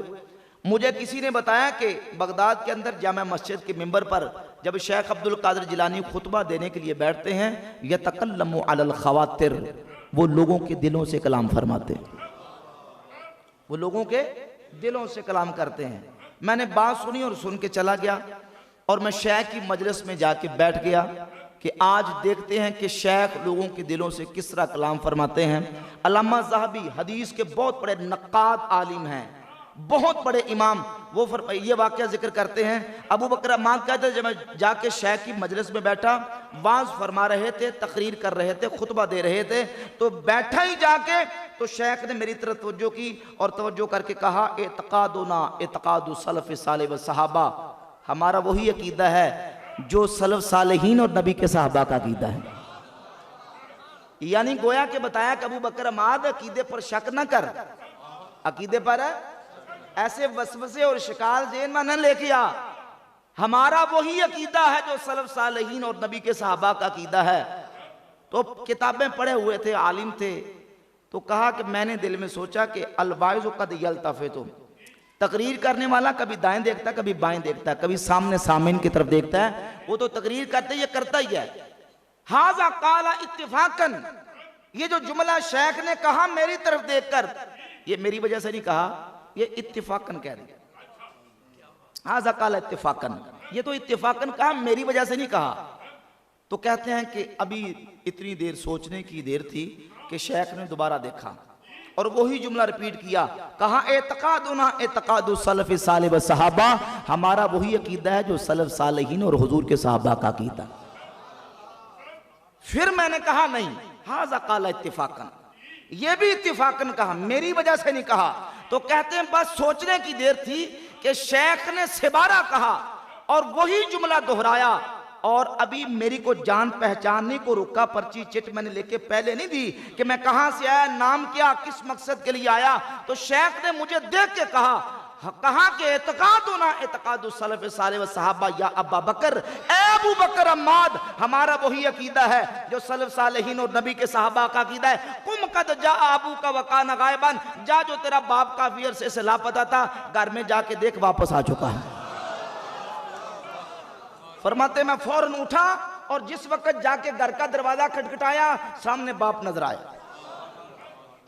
मुझे किसी ने बताया कि बगदाद के अंदर जामा मस्जिद के मिंबर पर जब शेख अब्दुल कादिर जिलानी खुतबा देने के लिए बैठते हैं, यतकल्लमु अलल खवातिर, वो लोगों के दिलों से कलाम फरमाते हैं, वो लोगों के दिलों से कलाम करते हैं। मैंने बात सुनी और सुन के चला गया और मैं शेख की मजलिस में जाके बैठ गया कि आज देखते हैं कि शेख लोगों के दिलों से किस तरह कलाम फरमाते हैं। अल्लामा ज़हाबी हदीस के बहुत बड़े नक्काद आलिम हैं, बहुत बड़े इमाम, वो ये वाक़या जिक्र करते हैं। अबू बकर अम्माद कहते हैं जब मैं जाके शेख की मजलिस में बैठा, वाज फरमा रहे थे, तकरीर कर रहे थे, खुतबा दे रहे थे, तो बैठा ही जाके तो शेख ने मेरी तरफ तवज्जो की और तवज्जो करके कहा, एतकादुना एतकादु सलफ़ सालिह व सहाबा, हमारा वही अकीदा है जो सलफ़ सालिहीन और नबी के सहाबा का अकीदा है। यानी गोया के बताया कि अबू बकर अम्माद अकीदे पर शक न कर, अकीदे पर ऐसे वसवसे और शिकाल जेन में न लेके आ, हमारा वही अकीदा है जो सलफ़ सालिहीन और नबी के सहाबा का अकीदा है। तो किताबें पढ़े हुए थे, आलिम थे, तो कहा कि मैंने दिल में सोचा कि अलवाइज़ कद यल्तफ़ितु, तकरीर करने वाला कभी दाएं देखता है, कभी बाएं देखता है, कभी सामने सामीन की तरफ देखता है, वो तो तकरीर करते ये करता ही है। हाज़ा काला इत्तिफाकन, ये जो जुमला शेख ने कहा मेरी तरफ देखकर, ये मेरी वजह से नहीं कहा, ये इत्तिफाकन कह रही है। हाज़ा काला इत्तिफाकन, ये तो इत्तिफाकन कहा, मेरी वजह से नहीं कहा। तो कहते हैं कि अभी इतनी देर सोचने की देर थी कि शेख ने दोबारा देखा और वही जुमला रिपीट किया, कहा एतकादुना एतकादु सलफ़ सालिह व सहाबा, हमारा वही अकीदा है जो सलफ़ सालिहीन और हुजूर के सहाबा का अकीदा। फिर मैंने कहा नहीं, हाज़ा काला इत्तिफाकन, ये भी इत्तिफाकन कहा, मेरी वजह से नहीं कहा। तो कहते हैं बस सोचने की देर थी कि शेख ने सिबारा कहा और वही जुमला दोहराया, और अभी मेरी को जान पहचानने को रुका, पर्ची चिट मैंने लेके पहले नहीं दी कि मैं कहां से आया, नाम क्या, किस मकसद के लिए आया। तो शेख ने मुझे देख के कहा कि एतकादुना एतकादु सलफ़ सालिह व सहाबा या अबा बकर, ए अबू बकर अम्माद, हमारा वही अकीदा है जो सलफ़ सालिहीन और नबी के सहाबा का अकीदा है। कुम कद जा अबू का वकाना गायबन, जा जो तेरा बाप काफी अरसे से लापता था, घर में जाके देख वापस आ चुका है। फरमाते मैं फौरन उठा और जिस वक्त जाके घर का दरवाजा खटखटाया, सामने बाप नजर आया।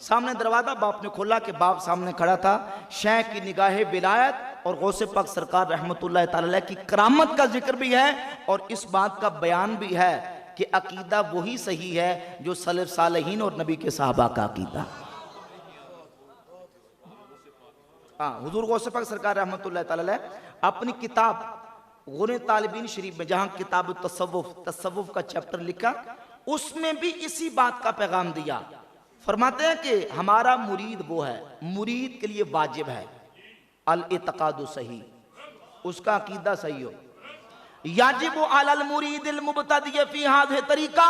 सामने दरवाजा बाप ने खोला कि बाप सामने खड़ा था। शेख की निगाहे विलायत और गौसे पाक सरकार रहमतुल्लाह ताला अलैह की करामत का जिक्र भी है और इस बात का बयान भी है कि अकीदा वही सही है जो सलफ सालेहीन और नबी के साहबा का अकीदा। हाँ, हुजूर गौसे पाक सरकार रहमतुल्लाह ताला अलैह अपनी किताब गुने तालिबीन शरीफ में जहां किताब तसव्वुफ का चैप्टर लिखा, उसमें भी इसी बात का पैगाम दिया। फरमाते हैं कि हमारा मुरीद वो है, मुरीद के लिए वाजिब है अल इत्कादु सही, उसका अकीदा सही हो। याजिबु अलल मुरीदिल मुब्तदी फी हाज़िही तरीका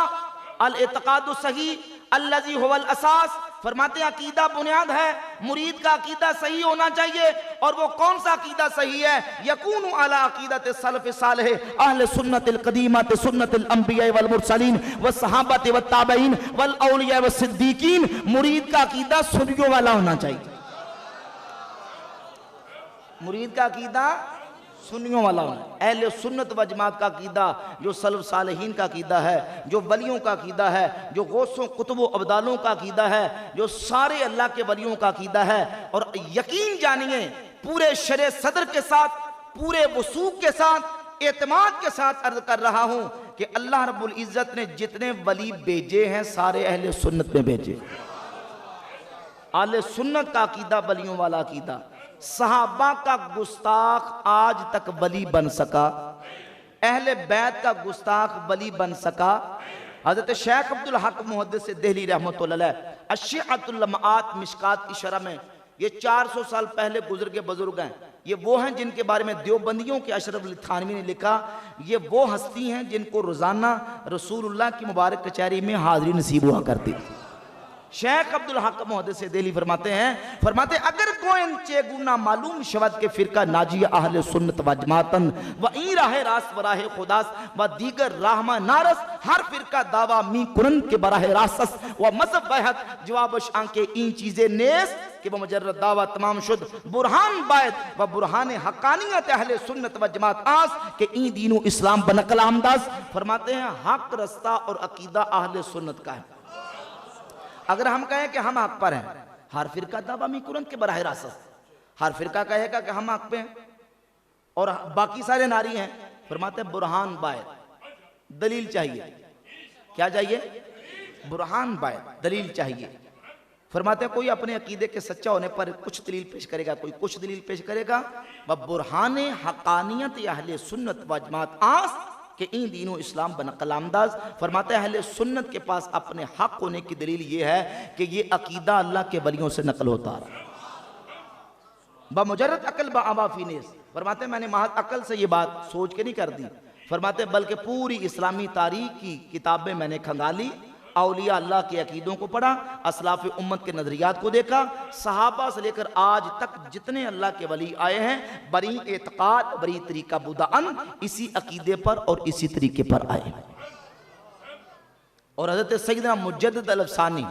अल इत्कादु सही अल्लज़ी हुवल असास। फरमाते हैं अकीदा बुनियाद है, मुरीद का अकीदा सही होना चाहिए। और वो कौन सा अकीदा सही है? यकूनु अला अकीदत सलफ सालेह अहले सुन्नतिल कदीमत सुन्नतिल अंबिया वल मुरसलीन व सहाबत व ताबईन वल औलिया व सिद्दीकीन। मुरीद का अकीदा सुन्नियों वाला होना चाहिए, मुरीद का अकीदा सुन्नियों वाला होना। अहले सुन्नत व जमात का अकीदा जो सलफ सालेहीन का अकीदा है, जो वलियों का अकीदा है, जो गौसों कुतुबों अब्दालों का अकीदा है, जो सारे अल्लाह के वलियों का अकीदा है। और यकीन जानिए पूरे शरे सदर के साथ, पूरे वसूक के साथ, एतमाद के साथ अर्ज कर रहा हूं कि अल्लाह रब्बुल इज्जत ने जितने वली भेजे हैं सारे अहले सुन्नत में भेजे। अहले सुन्नत का अकीदा वलियों वाला अकीदा। सहाबा का गुस्ताख आज तक वली बन सका, अहले बैत का गुस्ताख वली बन सका। हजरत शेख अब्दुल हक मुहद्दिस देहली रहमतुल्लाह अलैह अश्शिअतुल लम्आत मिशकात की शरह में, ये 400 साल पहले गुजर के बुजुर्ग हैं। ये वो हैं जिनके बारे में देवबंदियों के अशरफ अली थानवी ने लिखा, ये वो हस्ती हैं जिनको रोजाना रसूलुल्लाह की मुबारक कचहरी में हाजिरी नसीब हुआ करती। शेख अब्दुल हक मुहद्दिस दिल्ली फरमाते अगर कोई चेगुना मालूम शवद के फिरका नाजिया अहले सुन्नत व जमातन व ई राह रास व राह खुदास व दीगर राहमा नारस हर फिरका दावा मी कुरन के बराह रासस व मजहब बहत जवाब शां के इन चीजें नेस कि वो मुजर्रद दावा तमाम शुद बुरहान बायत व बुरहान हकानियत अहले सुन्नत व जमात आस के ई दीनों इस्लाम बनकल आमदास। फरमाते हैं हक रास्ता और अकीदा अहले सुन्नत का है। अगर हम कहें कि हम हक पर हैं, हर फिरका दावा मी कुरन के बराह रासस, हर फिरका कहेगा कि हम हक पे हैं और बाकी सारे नारी हैं। फरमाते हैं बुरहान बायत, दलील चाहिए। क्या चाहिए? बुरहान बायत, दलील चाहिए। फरमाते हैं कोई अपने अकीदे के सच्चा होने पर कुछ दलील पेश करेगा, कोई कुछ दलील पेश करेगा। व बुरहान हकानियत अहले सुन्नत व जमात आस कि इन दीनों इस्लाम बनकल आमदाज। फरमाते हैं अहले सुन्नत के पास अपने हक होने की दलील ये है कि ये अकीदा अल्लाह के वलियों से नकल होता रहा। बमुजर्रद अकल बाफी नेस। फरमाते हैं मैंने महज अकल से ये बात सोच के नहीं कर दी। फरमाते हैं बल्कि पूरी इस्लामी तारीख की किताबें मैंने खंगाली, औलिया अल्लाह के अकीदों को पढ़ा, असलाफ उम्मत के नजरियात को देखा, सहाबा से लेकर आज तक जितने अल्लाह के वली आए हैं बरी एतकाद बरी तरीका बुदाअन इसी अकीदे पर और इसी तरीके पर आए। और हजरत सैयदना मुजद्दिद अल-अफ़सानी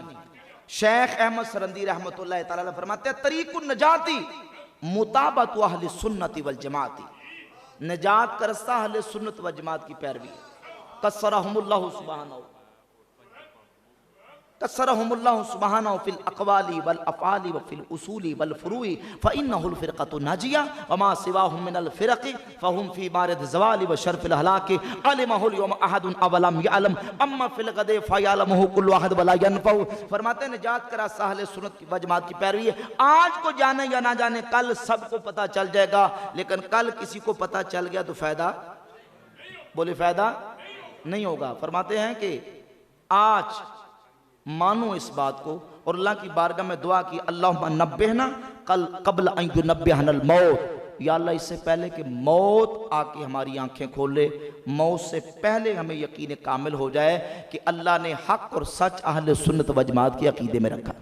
शेख अहमद सरंदी रहमतुल्लाह ताला अलैह फरमाते हैं तरीकुन नजाती मुताबतु अहले सुन्नति वल जमाती। नजात का रास्ता अहले सुन्नत व जमात की पैरवी। कसरहुमुल्लाहु सुब्हानहू कसरहुमुल्लाहु सुब्हानहू फिल अक़वाली वल अफ़आली व फिल उसूली वल फ़ुरूई फ़इन्नहुल फ़िरक़तु नाजिया व मा सिवाहुम मिनल फ़िरक़ि फ़हुम फ़ी मारिद ज़वालि व शर्फ़िल हलाक़ि अलिमहुल यौम अहदुन अवलम यअलम अम्मा फ़िल गदे फ़यअलमुहु कुल्लु अहद वला यनफ़उ। फरमाते हैं निजात का रास्ता अहले सुन्नत व जमात की पैरवी है। आज को जाने या ना जाने, कल सबको पता चल जाएगा, लेकिन कल किसी को पता चल गया तो फ़ायदा, बोले फ़ायदा नहीं होगा। फरमाते हैं कि आज मानो इस बात को और अल्लाह की बारगाह में दुआ की अल्लाहुम्मा नब्बिहना कल कब्ल अन युनब्बिहनल मौत। या अल्लाह इससे पहले कि मौत आके हमारी आंखें खोले, मौत से पहले हमें यकीन कामिल हो जाए कि अल्लाह ने हक और सच अहले सुन्नत व जमात के अकीदे में रखा।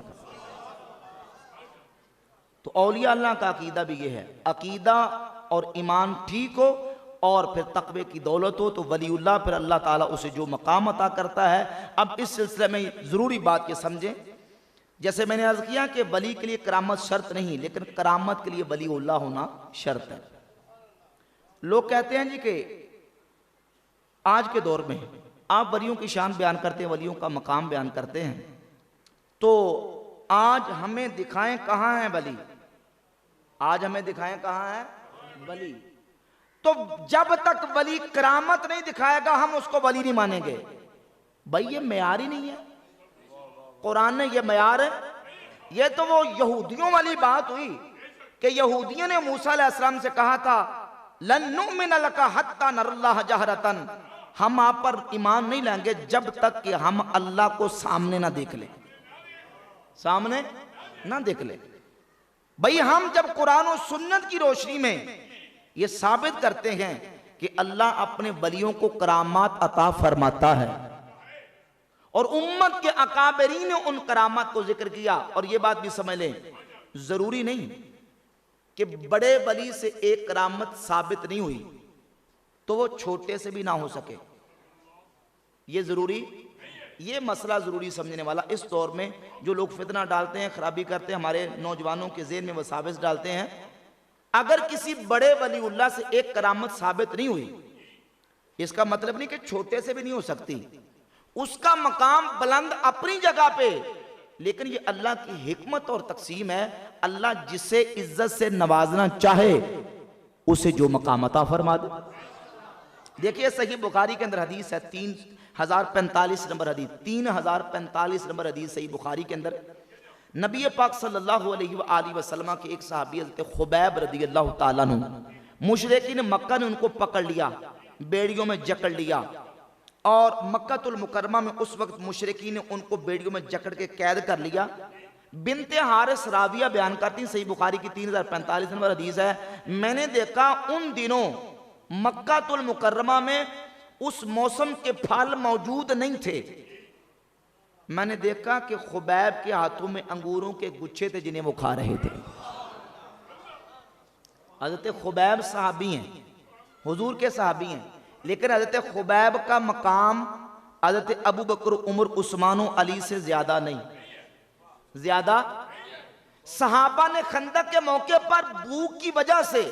तो औलिया अल्लाह का अकीदा भी ये है, अकीदा और ईमान ठीक हो और फिर तकवे की दौलत हो तो वलीउल्लाह फिर अल्लाह ताला उसे जो मकाम अता करता है। अब इस सिलसिले में ज़रूरी बात ये समझें, जैसे मैंने अर्ज़ किया कि वली के लिए करामत शर्त नहीं, लेकिन करामत के लिए वलीउल्लाह होना शर्त है। लोग कहते हैं जी कि आज के दौर में आप वलियों की शान बयान करते हैं, वलियों का मकाम बयान करते हैं, तो आज हमें दिखाएं कहां है वली, आज हमें दिखाएं कहां है वली। तो जब तक वली करामत नहीं दिखाएगा हम उसको वली नहीं मानेंगे। भाई ये मेयार ही नहीं है, कुरान ने ये मेयार है। ये तो वो यहूदियों वाली बात हुई कि यहूदियों ने मूसा अलैहिस्सलाम से कहा था लन नुमिन लका हत्ता नरल्लाह जहरतन, हम आप पर ईमान नहीं लाएंगे जब तक कि हम अल्लाह को सामने ना देख लें, सामने ना देख लें। भाई हम जब कुरान और सुन्नत की रोशनी में ये साबित करते हैं कि अल्लाह अपने वलियों को करामात अता फरमाता है और उम्मत के अकाबरीन ने उन करामात को जिक्र किया, और ये बात भी समझ लें जरूरी नहीं कि बड़े वली से एक करामत साबित नहीं हुई तो वो छोटे से भी ना हो सके, ये जरूरी, ये मसला जरूरी समझने वाला। इस दौर में जो लोग फितना डालते हैं, खराबी करते हैं, हमारे नौजवानों के ज़हन में वसाविस डालते हैं, अगर किसी बड़े वलीउल्लाह से एक करामत साबित नहीं हुई इसका मतलब नहीं कि छोटे से भी नहीं हो सकती, उसका मकाम बुलंद अपनी जगह पे, लेकिन ये अल्लाह की हिकमत और तकसीम है। अल्लाह जिसे इज्जत से नवाजना चाहे उसे जो मकाम अता फरमा दे। देखिए सही बुखारी के अंदर हदीस है 3045 नंबर हदीस, 3045 नंबर हदीस सही बुखारी के अंदर नबी पाक सल्लल्लाहु अलैहि वसल्लम के एक सहाबी हज़रत खुबैब रदियल्लाहु ताला अन्हु मुशरिकीन मक्का ने उनको पकड़ लिया, बेड़ियों में जकड़ लिया, और मक्कातुल मुकर्रमा में उस वक्त मुशरिकीन ने उनको बेड़ियों में जकड़ के कैद कर लिया। बिनते हारिस राविया बयान करती, सही बुखारी की 3045 नंबर हदीस है, मैंने देखा उन दिनों मक्कातुल मुकर्रमा में उस मौसम के फल मौजूद नहीं थे, मैंने देखा कि खुबैब के हाथों में अंगूरों के गुच्छे थे जिन्हें वो खा रहे थे। हज़रत खुबैब सहाबी हैं, हुजूर के सहाबी हैं, लेकिन हज़रत खुबैब का मकाम हज़रत अबू बकर, उमर, उस्मान और अली से ज्यादा नहीं, ज्यादा। सहाबा ने खंदक के मौके पर भूख की वजह से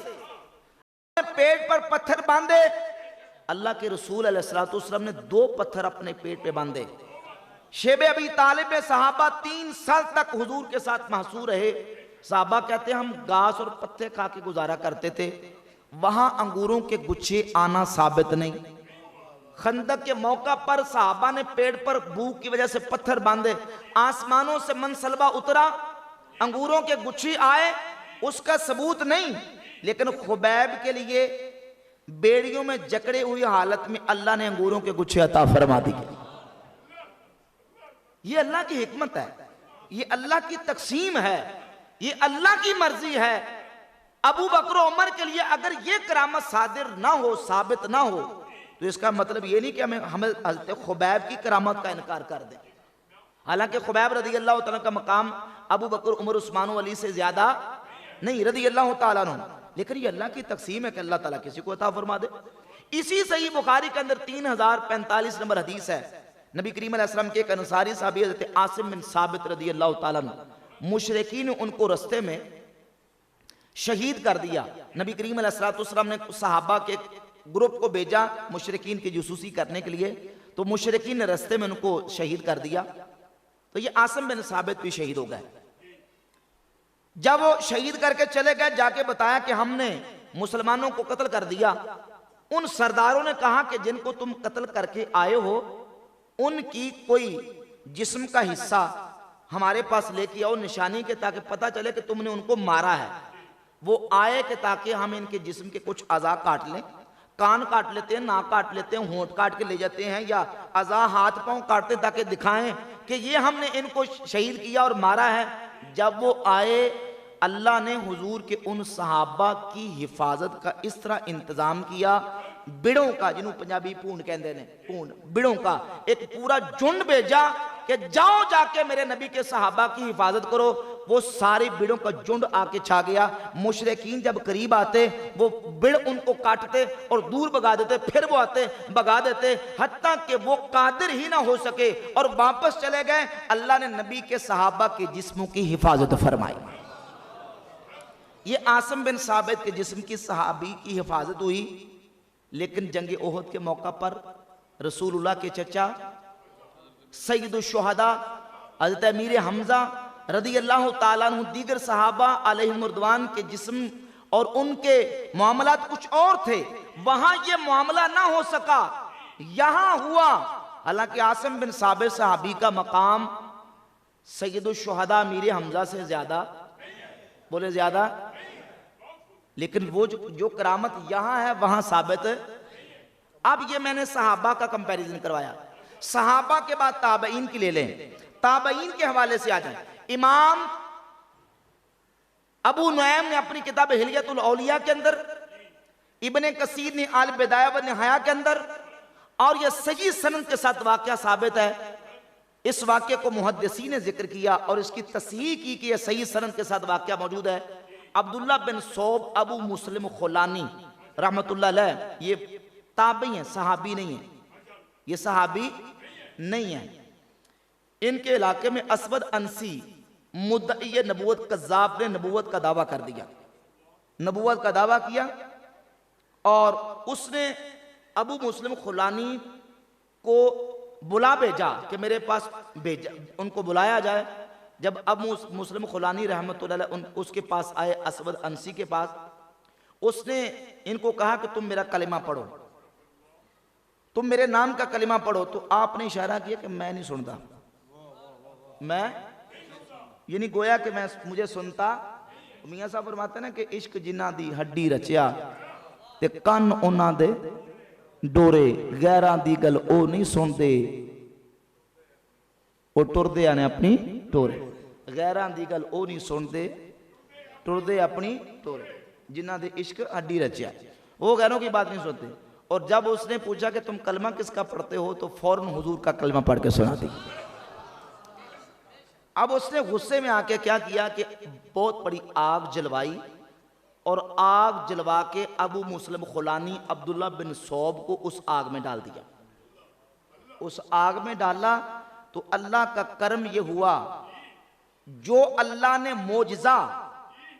पेट पर पत्थर बांधे, अल्लाह के रसूल अलैहिस्सलातु वस्सलाम ने 2 पत्थर अपने पेट पे बांधे। शेबे अबी तालिब में सहाबा 3 साल तक हुजूर के साथ महसूर रहे। सहाबा कहते हैं हम घास और पत्ते खा के गुजारा करते थे, वहां अंगूरों के गुच्छे आना साबित नहीं। खंदक के मौका पर सहाबा ने पेड़ पर भूख की वजह से पत्थर बांधे, आसमानों से मनसलबा उतरा, अंगूरों के गुच्छे आए, उसका सबूत नहीं, लेकिन खुबैब के लिए बेड़ियों में जकड़े हुई हालत में अल्लाह ने अंगूरों के गुच्छे अता फरमा दी। ये अल्लाह की हिकमत है, ये अल्लाह की तकसीम है, ये अल्लाह की मर्जी है। अबू बकर उमर के लिए अगर ये करामत सादिर ना हो, साबित ना हो, तो इसका मतलब ये नहीं कि हम हज़रत खुबैब की करामत का इनकार कर दें। हालांकि खुबैब रज़ियल्लाहु ताला का मकाम अबू बकर, उमर, उस्मान अली से ज्यादा नहीं रज़ियल्लाहु ताला अन्हु, लेकिन ये अल्लाह की तकसीम है कि अल्लाह ताला किसी को अता फरमा दे। इसी सही बुखारी के अंदर 3045 नंबर हदीस है, नबी करीम अलैहि सलाम के एक अंसारी साहबी हज़रत आसिम बिन साबित रज़ियल्लाहु ताला अन्हु, मुशरिकीन ने उनको रस्ते में शहीद कर दिया। नबी करीम अलैहि सलाम ने सहाबा के ग्रुप को भेजा मुशरिकीन की जासूसी करने के लिए, तो मुशरिकीन ने रस्ते में उनको शहीद कर दिया। तो ये आसिम बिन साबित भी शहीद हो गए। जब वो शहीद करके चले गए, जाके बताया कि हमने मुसलमानों को कत्ल कर दिया। उन सरदारों ने कहा कि जिनको तुम कत्ल करके आए हो उनकी कोई जिस्म का हिस्सा हमारे पास लेके आओ निशानी के, ताकि पता चले कि तुमने उनको मारा है। वो आए कि ताकि हम इनके जिस्म के कुछ अज़ा काट लें, कान काट लेते हैं, नाक काट लेते हैं, होंठ काट के ले जाते हैं, या अज़ा हाथ पांव काटते हैं ताकि दिखाएं कि ये हमने इनको शहीद किया और मारा है। जब वो आए, अल्लाह ने हुजूर के उन सहाबा की हिफाजत का इस तरह इंतजाम किया, बिड़ों का, जिन्हों पंजाबी पूंड कहते हैं, पूंड बिड़ों का एक पूरा झुंड भेजा कि जाओ जाके मेरे नबी के सहाबा की हिफाजत करो। वो सारी बिड़ों का झुंड आके छा गया। मुशरिकीन जब करीब आते वो बिड़ उनको काटते और दूर भगा देते, फिर वो आते भगा देते, हत्ता कि वो कादिर ही ना हो सके और वापस चले गए। अल्लाह ने नबी के सहाबा के जिस्मों की हिफाजत फरमाई। ये आसिम बिन साबित के जिस्म की सहाबी की हिफाजत हुई, लेकिन जंग ओहद के मौका पर रसूलुल्लाह के चचा सैयदुश शुहदा हज़रत अमीर हमजा रदी अल्लाह ताला अन्हु दीगर सहाबा अलैहिमुर्रिदवान के जिस्म और उनके मामलात कुछ और थे, वहां ये मामला ना हो सका, यहां हुआ। हालांकि आसिम बिन साबित सहाबी का मकाम सैयदुल शुहदा मीर हमजा से ज्यादा, बोले ज्यादा, लेकिन वो जो करामत यहां है वहां साबित है। अब ये मैंने सहाबा का कंपैरिजन करवाया, सहाबा के बाद ताबईन की ले लें, ताबईन के हवाले से आ जाए। इमाम अबू नुऐम ने अपनी किताब हिलियतुल औलिया के अंदर, इब्ने कसीर ने आल बिदाया व निहाया के अंदर, और यह सही सनद के साथ वाकया साबित है। इस वाक्य को मुहद्दिसीन ने जिक्र किया और इसकी तस्हीह की कि यह सही सनद के साथ वाकया मौजूद है। अब्दुल्ला बिन सौब अबू मुस्लिम खुलानी रहमतुल्लाह अलैह, ये ताबई हैं, सहाबी नहीं है, ये सहाबी नहीं है। इनके इलाके में असवद अंसी मुद्दई नबूवत कज़्ज़ाब ने नबूवत का दावा कर दिया, नबूवत का दावा किया, और उसने अबू मुस्लिम खुलानी को बुला भेजा कि मेरे पास भेजा, उनको बुलाया जाए। जब अबू मुस्लिम खुलानी रहमतुल्लाह अलैह उसके पास आए, असवद अंसी के पास, उसने इनको कहा कि तुम मेरा कलिमा पढ़ो, तुम मेरे नाम का कलिमा पढ़ो। तो आपने इशारा किया कि मैं नहीं सुनता, मैं ये नहीं गोया कि मैं मुझे सुनता। मियाँ साहब फरमाते ना कि इश्क जिन्ना दी हड्डी रचिया ते कन उन्हां दे डोरे, गैरां दी गल ओ नहीं सुनते, वो टुरदे आने अपनी टोरे, गैरां दी गल ओ नहीं सुनते, टुरदे अपनी टोरे, जिन्ना दे इश्क हड्डी रचिया, वो गैरों की बात नहीं सुनते। और जब उसने पूछा कि तुम कलमा किसका पढ़ते हो, तो फौरन हुजूर का कलमा पढ़ के सुना दी। अब उसने गुस्से में आके क्या किया कि बहुत बड़ी आग जलवाई, और आग जलवा के अबू मुस्लिम खुलानी अब्दुल्ला बिन सौब को उस आग में डाल दिया। उस आग में डाला तो अल्लाह का करम यह हुआ, जो अल्लाह ने मोजज़ा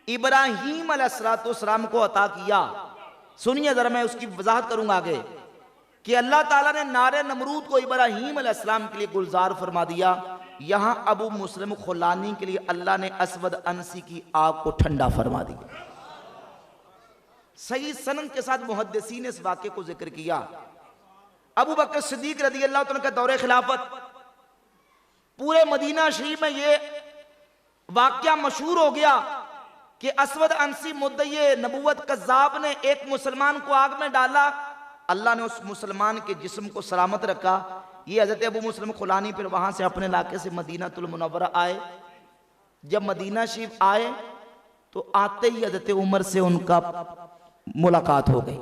इब्राहीम अलैहिस्सलाम को अता किया। सुनिए जरा, मैं उसकी वजाहत करूंगा आगे, कि अल्लाह ताला ने नारे नमरूद को इब्राहीम अलैहिस्सलाम के लिए गुलजार फरमा दिया। यहां अबू मुस्लिम खुलानी के लिए अल्लाह ने असवद अंसी की आग को ठंडा फरमा दिया। सही सनद के साथ मुहद्दिसीन ने इस वाक़े को जिक्र किया। अबू बकर सिद्दीक रज़ी अल्लाह तआला का दौरे खिलाफत, पूरे मदीना शरीफ में ये वाक़या मशहूर हो गया कि असवद अंसी मुद्दई नबूवत कज़्ज़ाब ने एक मुसलमान को आग में डाला, अल्लाह ने उस मुसलमान के जिस्म को सलामत रखा। ये हज़रत अबू मुस्लिम खुलानी फिर वहाँ से अपने इलाके से मदीनातुल मुनव्वरा आए। जब मदीना शरीफ आए तो आते ही हज़रत उमर से उनका मुलाकात हो गई।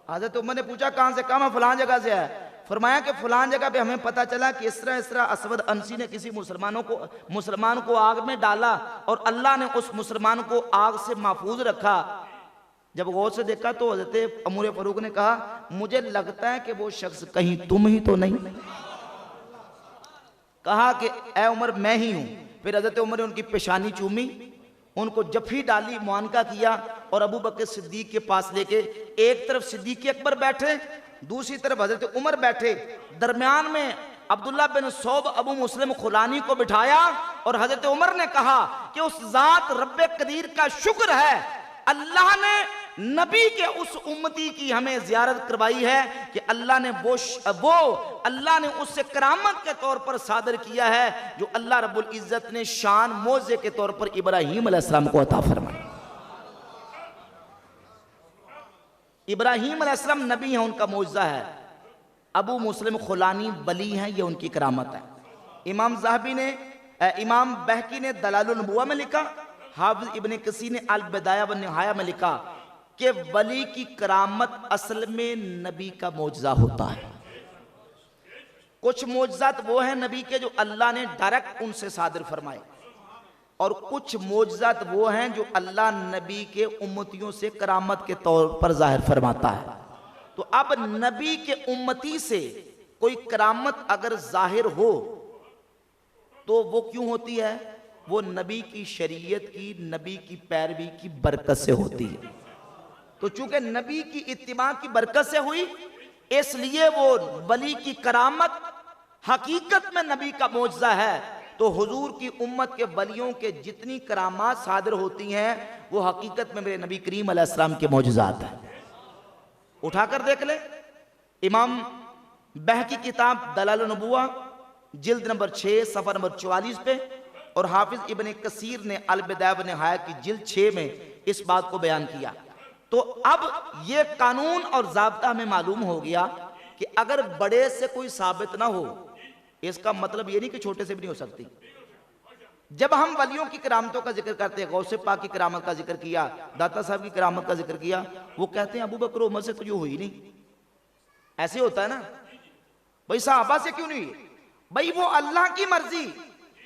हज़रत उमर ने पूछा कहाँ से? कहा मैं फलां जगह से है। फरमाया कि फलां जगह पे हमें पता चला कि इस तरह असवद अंसी ने किसी मुसलमान को आग में डाला और अल्लाह ने उस मुसलमान को आग से महफूज रखा। जब गौर से देखा तो हज़रत उमर फारूक ने कहा मुझे लगता है कि वो शख्स कहीं तुम ही तो नहीं। कहा कि ए उमर मैं ही हूं। फिर हज़रत उमर ने उनकी पेशानी चूमी, उनको जफी डाली, मुआनका किया और अबू बकर सिद्दीक के पास लेके, एक तरफ सिद्दीक अकबर बैठे, दूसरी तरफ हज़रत उमर बैठे, दरमियान में अब्दुल्ला बिन सौब अबू मुस्लिम खुलानी को बिठाया और हज़रत उमर ने कहा कि उस जात रब्बे कदीर का शुक्र है, अल्लाह ने नबी के उस उम्मती की हमें जियारत करवाई है कि अल्लाह ने अल्लाह ने उससे करामत के तौर पर सादर किया है जो अल्लाह रब्बुल इज्जत ने शान मोजे के तौर पर इब्राहीम अलैहिस्सलाम को अता फरमाया। इब्राहीम अलैहिस्सलाम नबी है, उनका मौजज़ा है। अबू मुस्लिम खुलानी वली हैं, ये उनकी करामत है। इमाम बहकी ने दलालुन नबुव्वा में लिखा, हाफिज इब्ने कसीर ने अल बिदाया व निहाया में लिखा कि वली की करामत असल में नबी का मौजज़ा होता है। कुछ मौजज़ात वो हैं नबी के जो अल्लाह ने डायरेक्ट उनसे सादिर फरमाए, और कुछ मौजज़ात वो हैं जो अल्लाह नबी के उम्मतियों से करामत के तौर पर जाहिर फरमाता है। तो अब नबी के उम्मती से कोई करामत अगर जाहिर हो तो वो क्यों होती है? वो नबी की शरीयत की, नबी की पैरवी की बरकत से होती है। तो चूंकि नबी की इत्तिबा की बरकत से हुई, इसलिए वो वली की करामत हकीकत में नबी का मौजज़ा है। तो हुजूर की उम्मत के वलियों के जितनी करामात सादिर होती हैं वो हकीकत में मेरे नबी करीम अलैहिस्सलाम के मौजज़ात हैं। उठाकर देख ले, इमाम बहकी किताब दलाल नबुवा जिल्द नंबर 6 सफ़ा नंबर 44 पे, और हाफिज इब्न कसीर ने अल बिदाया व निहाया की जिल्द 6 में इस बात को बयान किया। तो अब ये कानून और ज़ाब्ता हमें मालूम हो गया कि अगर बड़े से कोई साबित ना हो, इसका मतलब ये नहीं कि छोटे से भी नहीं हो सकती। जब हम वलियों की करामतों का जिक्र करते हैं, गौसे पाक की करामत का जिक्र किया, दाता साहब की करामत का जिक्र किया, वो कहते हैं अबू बकर उमर से तो जो हुई नहीं। ऐसे होता है ना भाई, सहाबा से क्यों नहीं? भाई वो अल्लाह की मर्जी,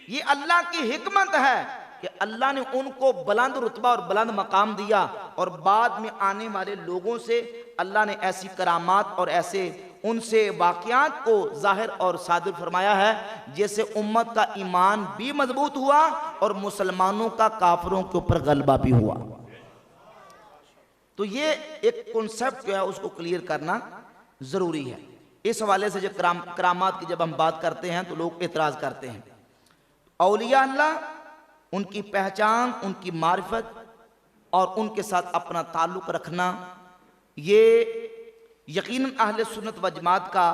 ये अल्लाह की हिकमत है कि अल्लाह ने उनको बुलंद रुतबा और बुलंद मकाम दिया, और बाद में आने वाले लोगों से अल्लाह ने ऐसी करामात और ऐसे उनसे वाक़यात को जाहिर और सादिर फरमाया है जिससे उम्मत का ईमान भी मजबूत हुआ और मुसलमानों का काफिरों के ऊपर गलबा भी हुआ। तो ये एक कॉन्सेप्ट जो है उसको क्लियर करना जरूरी है। इस हवाले से जो करामात की जब हम बात करते हैं तो लोग एतराज करते हैं। औलिया अल्लाह, उनकी पहचान, उनकी मारिफत और उनके साथ अपना ताल्लुक़ रखना, ये यकीनन अहले सुन्नत व जमात का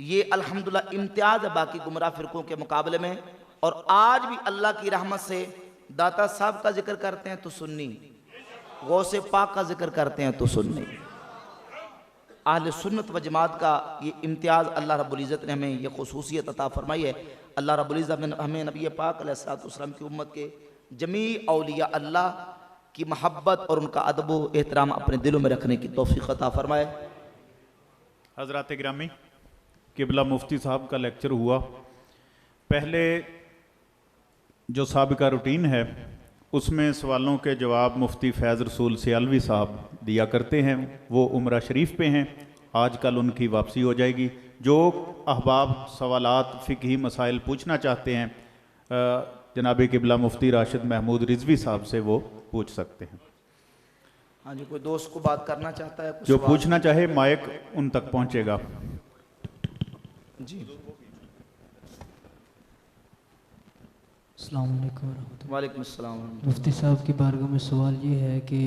ये अल्हम्दुलिल्लाह इम्तियाज़ है बाकी गुमराह फ़िरक़ों के मुकाबले में। और आज भी अल्लाह की रहमत से दाता साहब का जिक्र करते हैं तो सुन्नी, गौसे पाक का जिक्र करते हैं तो सुन्नी। अहले सुन्नत व जमात का ये इम्तियाज़ अल्लाह रब्बुल इज़्ज़त ने हमें ये खुसूसियत अता फरमाई है। अल्लाह रब्बुल इज़्ज़त ने हमें नबी पाक अलैहिस्सलाम की उम्मत के जमी औलिया अल्लाह की महब्बत और उनका अदब व एहतराम अपने दिलों में रखने की तौफ़ीक़ अता फरमाए। हज़रात गिरामी, किबला मुफ्ती साहब का लेक्चर हुआ। पहले जो साबिका रूटीन है उसमें सवालों के जवाब मुफ्ती फैज़ रसूल सियालवी साहब दिया करते हैं, वो उम्रा शरीफ पे हैं। आजकल उनकी वापसी हो जाएगी। जो अहबाब सवालात फ़िक़ही मसाइल पूछना चाहते हैं जनाब किबला मुफ्ती राशिद महमूद रिजवी साहब से वो पूछ सकते हैं। हाँ जी, कोई दोस्त को बात करना चाहता है, जो पूछना चाहे माइक उन तक पहुंचेगा जी। अस्सलाम वालेकुम रहमतुल्लाह। वालेकुम अस्सलाम। मुफ्ती साहब की बारगाह में सवाल ये है कि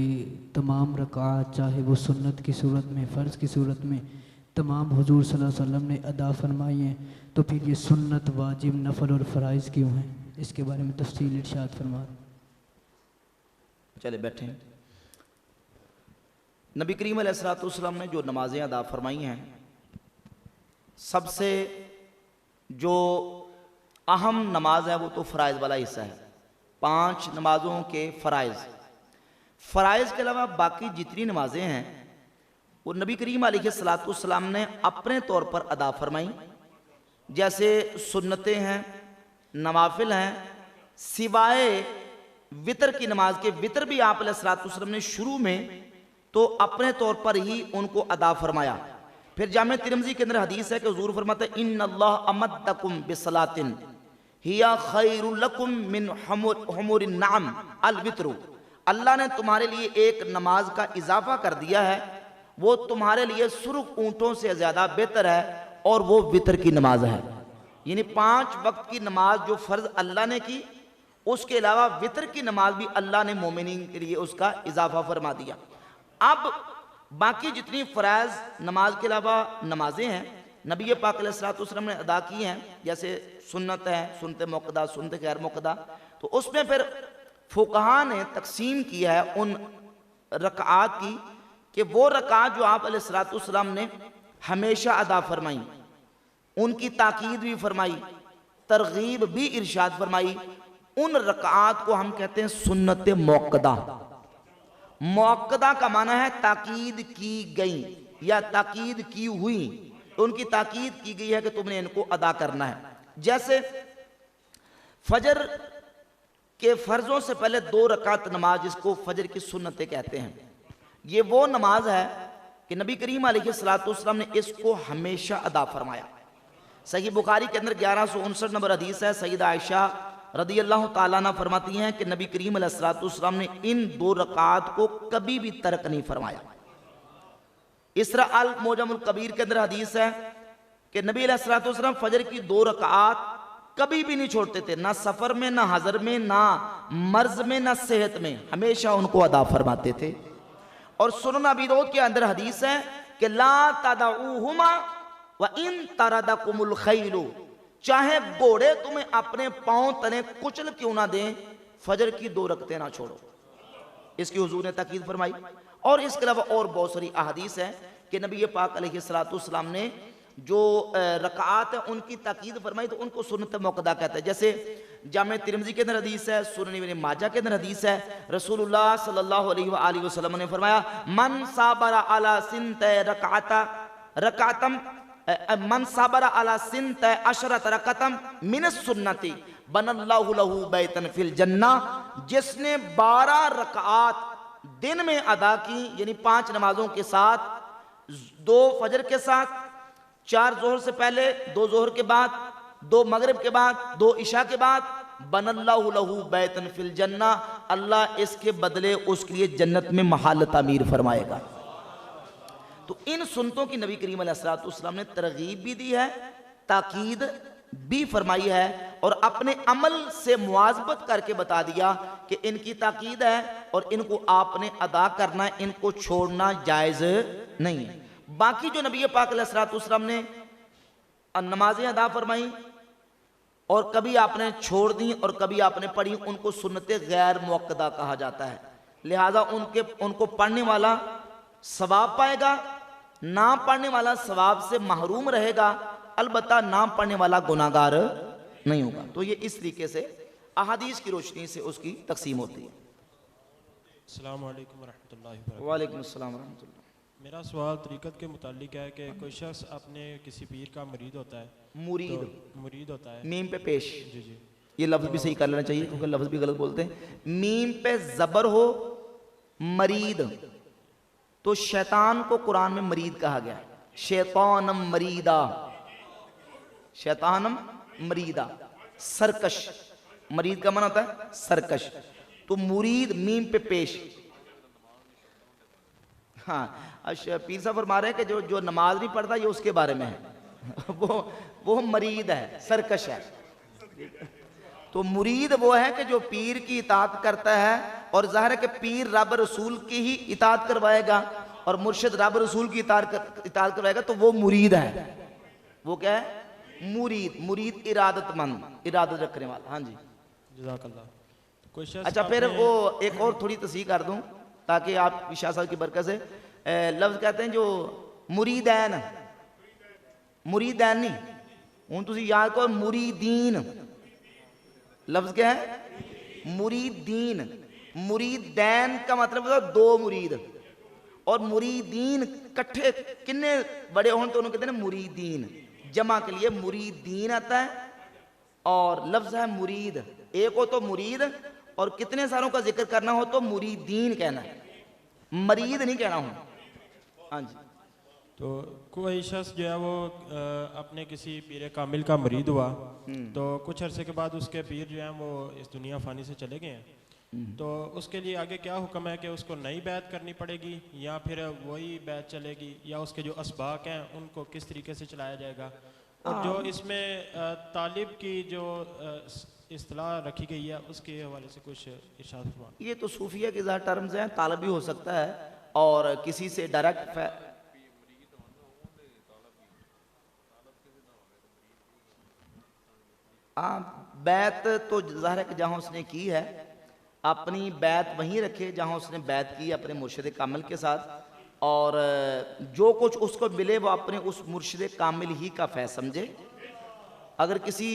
तमाम रकात चाहे वो सुन्नत की सूरत में, फ़र्ज़ की सूरत में, तमाम हुजूर सल्लल्लाहु अलैहि वसल्लम ने अदा फरमाई हैं, तो फिर ये सुन्नत, वाजिब, नफल और फ़राइज़ क्यों हैं? इसके बारे में तफसील इरशाद फरमा। चले बैठे। नबी करीम अलैहिस्सलातु वस्सलाम ने जो नमाज़ें अदा फरमाई हैं, सबसे जो अहम नमाज है वो तो फ़राइज़ वाला हिस्सा है। 5 नमाज़ों के फ़राइज़ के अलावा बाकी जितनी नमाज़ें हैं वो नबी करीम अलैहिस्सलातु वस्सलाम ने अपने तौर पर अदा फरमाई। जैसे सुन्नतें हैं, नवाफिल हैं, सिवाय वितर की नमाज के, वितर भी आप अलैहिस्सलातु वस्सलाम ने शुरू में तो अपने तौर पर ही उनको अदा फरमाया। फिर जामे तिरमिज़ी के अंदर हदीस है कि हुज़ूर फरमाते हैं इन्नल्लाह अमद्दकुम बिसलातिन हिया खैरुल लकुम मिन हुमुरिन नाम अल वित्रू। अल्लाह ने तुम्हारे लिए एक नमाज का इजाफा कर दिया है, वो तुम्हारे लिए सुर्ख ऊँटों से ज़्यादा बेहतर है, और वो वितर की नमाज है। यानी 5 वक्त की नमाज जो फ़र्ज़ अल्लाह ने की, उसके अलावा वितर की नमाज भी अल्लाह ने मोमिनीन के लिए उसका इजाफा फरमा दिया। अब बाकी जितनी फ़राइज़ नमाज के अलावा नमाजें हैं नबी पाक अलैहिस्सलातु वस्सलाम ने अदा की हैं, जैसे सुन्नत है, सुन्नत मुक़्क़दा, सुन्नत गैर मुक़्क़दा, तो उसमें फिर फ़ुक़हा ने तकसीम किया है उन रकात की कि वो रकात जो आप अलैहिस्सलातु वस्सलाम ने हमेशा अदा फरमाई, उनकी ताकीद भी फरमाई, तरगीब भी इरशाद फरमाई, उन रकात को हम कहते हैं सुन्नत मुअक्कदा। मुअक्कदा का माना है ताकीद की गई या ताकीद की हुई, तो उनकी ताकीद की गई है कि तुमने इनको अदा करना है। जैसे फजर के फ़र्ज़ों से पहले 2 रकात नमाज, जिसको फजर की सुन्नतें कहते हैं, ये वो नमाज है कि नबी करीम अलैहिस्सलातु वस्सलाम ने इसको हमेशा अदा फरमाया। सही बुखारी के अंदर 1159 नंबर हदीस है, सईदा आयशा रदी अल्लाह ताला अन्हा फरमाती हैं कि नबी करीम अलैहिस्सलातु वस्सलाम ने इन 2 रकात को कभी भी तर्क नहीं फरमाया। इसरा अल मोजमुल कबीर के अंदर हदीस है कि नबी अलैहिस्सलातु वस्सलाम फजर की 2 रकात कभी भी नहीं छोड़ते थे, ना सफर में, ना हजर में, ना मर्ज में, ना सेहत में, हमेशा उनको अदा फरमाते थे। और सुनन अबी दाऊद के अंदर हदीस है कि ला तदऊहुमा व इन तरदकुमुल खैलु, चाहे घोड़े तुम्हें अपने पांव तले कुचल क्यों ना दें, फजर की 2 रकतें ना छोड़ो। इसकी हुजूर ने ताकीद फरमाई। और इसके अलावा और बहुत सारी अहादीस है कि नबी पाक अलैहिस्सलाम ने जो रकात है उनकी ताकीद फरमाई, तो उनको सुन्नत मुक्कदा कहते हैं। जैसे जामे तिरमिज़ी के अंदर हदीस है, सुनन इब्न माजा के अंदर हदीस है, रसूलुल्लाह सल्लल्लाहु अलैहि वसल्लम ने फरमाया मन साबरा अला सिनत रकातम मन साबरा अला सिनत अशरत रकतम मिन सुन्नति बनल्लाहु लहू बैतन फिल जन्ना, जिसने 12 रकात दिन में अदा की, यानी 5 नमाजों के साथ, 2 फजर के साथ, 4 जोहर से पहले, 2 जोहर के बाद, 2 मगरिब के बाद, 2 इशा के बाद, बनल्लाहु लहू बैतन फिल जन्ना, अल्लाह इसके बदले उसके लिए जन्नत में महल तामीर फरमाएगा। तो इन सुन्नतों की नबी करीम अलैहिस्सलाम ने तरगीब भी दी है, ताकीद भी फरमाई है, और अपने अमल से मुआज़बत करके बता दिया कि इनकी ताकीद है और इनको आपने अदा करना है, इनको छोड़ना जायज़ नहीं है। बाकी जो नबी पाक अलैहिस्सलाम ने नमाजें अदा फरमाई और कभी आपने छोड़ दी और कभी आपने पढ़ी, उनको सुन्नते गैर मुअक्कदा कहा जाता है। लिहाजा उनको पढ़ने वाला सवाब पाएगा, ना पढ़ने वाला सवाब से महरूम रहेगा, अलबत्ता ना पढ़ने वाला गुनाहगार नहीं होगा। तो ये इस तरीके से अहादीस की रोशनी से उसकी तकसीम होती है। अस्सलाम वालेकुम वरहमतुल्लाहि वबरकातुहू। वालेकुम अस्सलाम वरहमतुल्लाह। मेरा सवाल तरीक़त के मुतालिक है कि कोई शख्स अपने किसी पीर का मुरीद होता है, मुरीद होता है, मीम पे पेश, जी जी, ये लफ्ज़ भी सही कर लेना चाहिए क्योंकि लफ्ज़ भी गलत बोलते हैं। मीम पे ज़बर हो, मरीद, तो शैतान को कुरान में मरीद कहा गया, शैतानम मरीदा, शैतानम मरीदा, सरकश, मरीद का माना होता है सरकश। तो मुरीद मीम पे पेश। हाँ, पीर साहब फरमा रहे हैं कि जो नमाज नहीं पढ़ता ये उसके बारे में है वो मरीद है, सरकश है। तो मुरीद वो है कि जो पीर की इताअत करता है, और ज़ाहिर है कि पीर रब रसूल की ही इताअत करवाएगा और मुर्शिद रब रसूल की इताअत करवाएगा, तो वो मुरीद है। वो क्या है? मुरीद। मुरीद इरादतमंद, इरादत रखने वाला। हाँ जी, जज़ाकल्लाह। कोई शख्स अच्छा, फिर वो एक और थोड़ी तस्हीह कर दूं ताकि आप शाह साहब की बरकत से, लफ्ज़ कहते हैं जो मुरीदैन, मुरीदैन नहीं, हूँ तुसी याद करो मुरीदीन, लफ्ज़ क्या है? मुरीदीन। मुरीदैन का मतलब होता है 2 मुरीद, और मुरीदीन कट्ठे किन्ने बड़े हों तो उन्हें कहते हैं मुरीदीन। जमा के लिए मुरीदीन आता है, और लफ्ज़ है मुरीद। एक हो तो मुरीद, और कितने सारों का जिक्र करना हो तो मुरीदीन कहना है, मरीद नहीं कहना हो। हाँ जी। तो कोई शख्स जो है वो अपने किसी पीर कामिल का मुरीद हुआ, तो कुछ अरसे के बाद उसके पीर जो हैं वो इस दुनिया फ़ानी से चले गए हैं, तो उसके लिए आगे क्या हुक्म है कि उसको नई बैत करनी पड़ेगी या फिर वही बैत चलेगी, या उसके जो असबाक हैं उनको किस तरीके से चलाया जाएगा? और जो इसमें तालिब की जो इस्तिलाह रखी गई है उसके हवाले से कुछ इरशाद फरमाएं। ये तो सूफिया के ज़ाहिर टर्म्स हैं, तालब भी हो सकता है और किसी से डायरेक्ट बैत तो ज़ाहिर है कि जहाँ उसने की है अपनी बैत वहीं रखे जहाँ उसने बैत की अपने मुर्शिद कामिल के साथ, और जो कुछ उसको मिले वो अपने उस मुर्शिद कामिल ही का फैज़ समझे। अगर किसी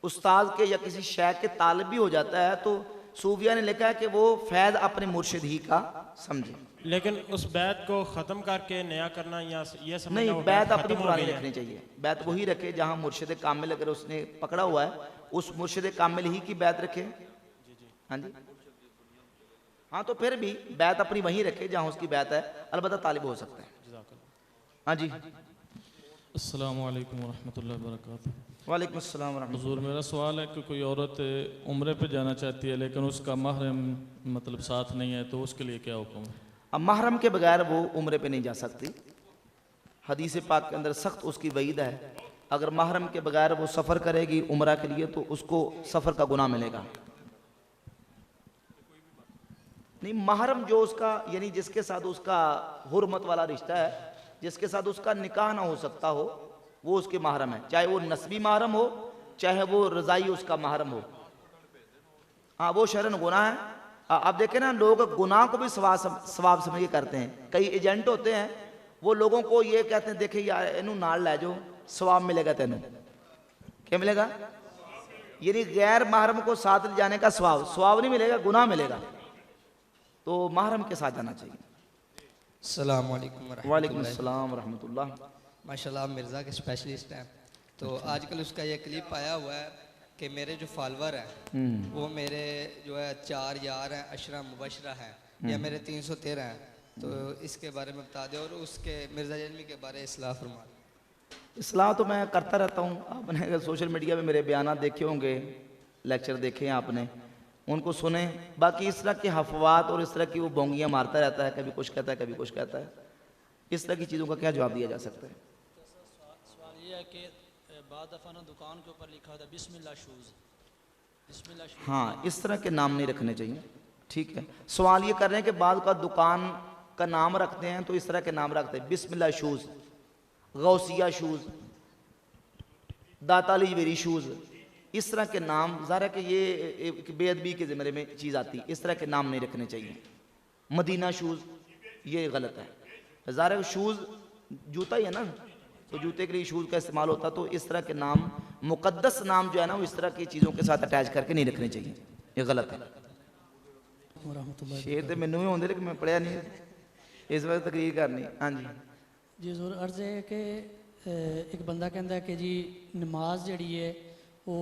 उस्ताद के या किसी शेख के तालिब भी हो जाता है तो सूफिया ने लिखा है कि वो फैज़ अपने मुर्शिद ही का समझे। लेकिन उस बैत को ख़त्म करके नया करना या ये समझना नहीं, बैत अपनी पुरानी रखनी चाहिए। बैत वही रखे जहाँ मुर्शिद कामिल अगर उसने पकड़ा हुआ है उस मुर्शिद कामिल ही की बैत रखे। हाँ जी, हाँ, तो फिर भी बैत अपनी वहीं रखे जहाँ उसकी बैत है, अलबत्ता तालिब हो सकता है। हाँ जी। अस्सलामु अलैकुम वरहमतुल्लाहि वबरकातुहू। वालेकुम अस्सलाम वरहमतुल्लाह। हुज़ूर, मेरा सवाल है कि कोई औरत उम्रे पे जाना चाहती है लेकिन उसका महरम मतलब साथ नहीं है, तो उसके लिए क्या हुक्म है? अब महरम के बगैर वो उम्रे पे नहीं जा सकती। हदीस पाक के अंदर सख्त उसकी वईद है अगर महरम के बगैर वो सफ़र करेगी उम्रा के लिए तो उसको सफ़र का गुनाह मिलेगा। नहीं, महरम जो उसका यानी जिसके साथ उसका हुर्मत वाला रिश्ता है, जिसके साथ उसका निकाह ना हो सकता हो, वो उसके महरम है, चाहे वो नस्बी महरम हो चाहे वो रज़ाई उसका महरम हो। हाँ, वो शरन गुनाह है। अब देखें ना, लोग गुनाह को भी सवाब समझ के करते हैं। कई एजेंट होते हैं, वो लोगों को ये कहते हैं, देखे यार इनू नाल लै जाओ, सवाब मिलेगा तेनू। क्या मिलेगा? यानी गैर महरम को साथ ले जाने का सवाब नहीं मिलेगा, गुनाह मिलेगा। तो महरम के साथ जाना चाहिए। अस्सलाम वालेकुम वालेकुम अस्सलाम रहमतुल्लाह। माशाल्लाह, मिर्ज़ा के स्पेशलिस्ट हैं। तो आजकल उसका ये क्लिप आया हुआ है कि मेरे जो फॉलोअर हैं वो मेरे जो है 4 यार हैं, अशरा मुबशरा हैं, या मेरे 313 हैं। तो इसके बारे में बता दें, और उसके मिर्ज़ा जलमी के बारे में इस्लाह फरमा। इस्लाह तो मैं करता रहता हूँ। आपने अगर सोशल मीडिया में मेरे बयान देखे होंगे, लेक्चर देखे हैं आपने, उनको सुने। बाकी इस तरह के हफवात और इस तरह की वो बोंगियाँ मारता रहता है, कभी कुछ कहता है कभी कुछ कहता है। इस तरह की चीज़ों का क्या जवाब दिया जा सकता है? सवाल ये है कि बाद दफ़ा ना दुकान के ऊपर लिखा था बिस्मिल्लाह शूज़, बिस्मिल्लाह शूज़। हाँ, इस तरह के नाम नहीं रखने चाहिए। ठीक है, सवाल ये कर रहे हैं कि बाद का दुकान का नाम रखते हैं तो इस तरह के नाम रखते हैं, बिस्मिल्लाह शूज़, गौसिया शूज़, दाताली वेरी शूज़, इस तरह के नाम। ज़ाहिर है कि ये एक बेअदबी के ज़िम्मे में चीज़ आती है। इस तरह के नाम नहीं रखने चाहिए। मदीना शूज़, ये गलत है। ज़ाहिर है शूज़ जूता ही है ना, तो जूते के लिए शूज़ का इस्तेमाल होता। तो इस तरह के नाम, मुक़द्दस नाम जो है ना, वो इस तरह की चीज़ों के साथ अटैच करके नहीं रखने चाहिए, ये गलत है। शेर तो मैनू भी होंगे लेकिन मैं पढ़िया नहीं, इस वक्त तकरीर करनी। हाँ जी जी ज़रूर। अर्ज़ है कि एक बंदा कहता है कि जी नमाज जड़ी है वो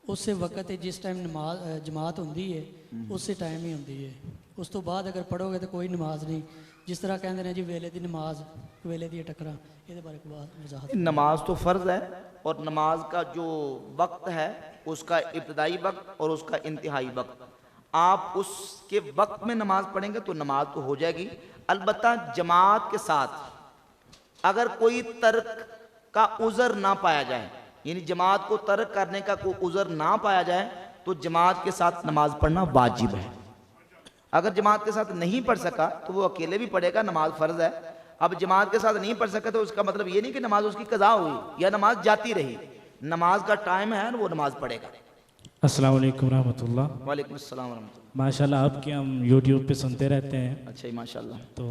उस वक्त है जिस टाइम नमाज जमात होंगी है उस टाइम ही होंगी है, उस तो बाद अगर पढ़ोगे तो कोई नमाज नहीं। जिस तरह कहते हैं जी वेले की नमाज, वेले दी टकरा, ये बारे वजाहत। नमाज तो फ़र्ज़ है, और नमाज का जो वक्त है उसका इब्तदाई वक्त और उसका इंतहाई वक्त, आप उसके वक्त में नमाज पढ़ेंगे तो नमाज तो हो जाएगी। अलबत्ता जमात के साथ अगर कोई तर्क का उज़र ना पाया जाए, यानी जमात को तर्क करने का कोई उज़र ना पाया जाए, तो जमात के साथ नमाज पढ़ना वाजिब है। अगर जमात के साथ नहीं पढ़ सका तो वो अकेले भी पढ़ेगा, नमाज फ़र्ज़ है। अब जमात के साथ नहीं पढ़ सका तो उसका मतलब ये नहीं कि नमाज उसकी कज़ा हुई या नमाज जाती रही। नमाज का टाइम है, वो नमाज पढ़ेगा। अस्सलाम वालेकुम रहमतुल्लाह। वालेकुम अस्सलाम रहमतुल्लाह। माशाल्लाह, आपके हम यूट्यूब पे सुनते रहते हैं। अच्छा ही, माशाल्लाह। तो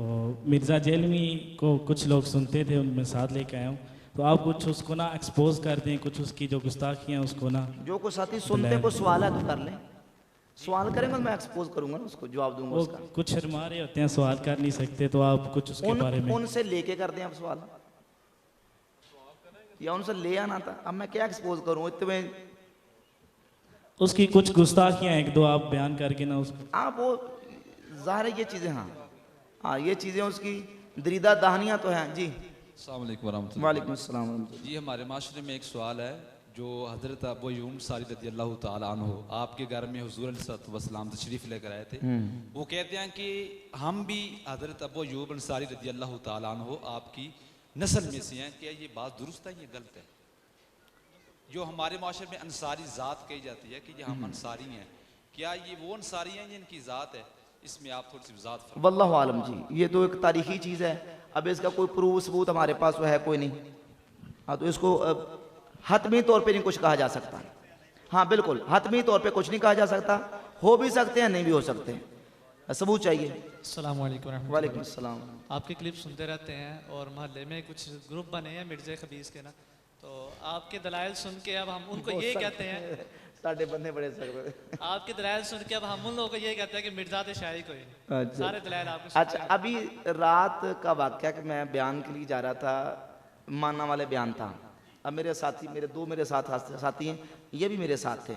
मिर्ज़ा जेलमी को कुछ लोग सुनते थे, उनमें साथ लेके आया हूँ। तो आप कुछ उसको ना एक्सपोज कर दें, कुछ उसकी जो गुस्ताखियाँ उसको ना। जो कुछ साथी सुनते को सवाल है तो कर लें, सवाल करेंगे मैं एक्सपोज करूंगा ना, उसको जवाब दूंगा वो उसका। कुछ शर्मा रहे होते हैं, सवाल कर नहीं सकते, तो आप कुछ उसके बारे में उनसे लेके कर दें आप सवाल, या उनसे ले आना था। अब मैं क्या एक्सपोज करूँ इतने? उसकी कुछ गुस्ताखियाँ एक दो आप बयान करके ना उसको। आप वो ज़ाहिर है ये चीज़ें, हाँ ये चीज़ें उसकी दरीदा दहानियाँ तो हैं जी। अस्सलाम वालेकुम वरहमतुल्लाह। वालेकुम अस्सलाम वरहमतुल्लाह। जी, हमारे माशरे में एक सवाल है जो हज़रत अबू अय्यूब अंसारी रज़ियल्लाहु ताला अन्हु आपके घर में हुज़ूर अलैहिस्सलातु वस्सलाम तशरीफ़ लेकर आए थे। वो कहते हैं कि हम भी हज़रत अबू अय्यूब अंसारी रज़ियल्लाहु ताला अन्हु आपकी नस्ल में से हैं। क्या ये बात दुरुस्त है, ये गलत है? जो हमारे माशरे में अंसारी ज़ात कही जाती है कि ये हम अंसारी हैं, क्या ये वो अंसारी हैं जिनकी ज़ात है? इसमें आप थोड़ी सी वज़ाहत। वल्लाहु आलम जी, ये तो एक तारीखी चीज़ है। अब इसका कोई प्रूफ सबूत हमारे पास तो है कोई नहीं। हाँ, तो इसको हतमी तौर पे नहीं कुछ कहा जा सकता। हाँ बिल्कुल, हतमी तौर पे कुछ नहीं कहा जा सकता। हो भी सकते हैं, नहीं भी हो सकते हैं, सबूत चाहिए। अस्सलाम वालेकुम रहमतुल्लाह। वालेकुम अस्सलाम। आपके क्लिप सुनते रहते हैं और मोहल्ले में कुछ ग्रुप बने हैं मिर्ज़ा खबीस के ना, तो आपके दलाइल सुन के अब हम उनको ये कहते हैं, साढ़े बंदे बड़े सख्त। आपके दलाइल सुन के अब हम उन लोगों को ये कहते हैं कि मिर्ज़ा तो शायरी कोई नहीं। अच्छा। सारे दलाइल आपको अच्छा, अभी रात का वाक़या कि मैं बयान के लिए जा रहा था, माना वाले बयान था। अब मेरे साथी, मेरे साथ साथी हैं, ये भी मेरे साथ थे,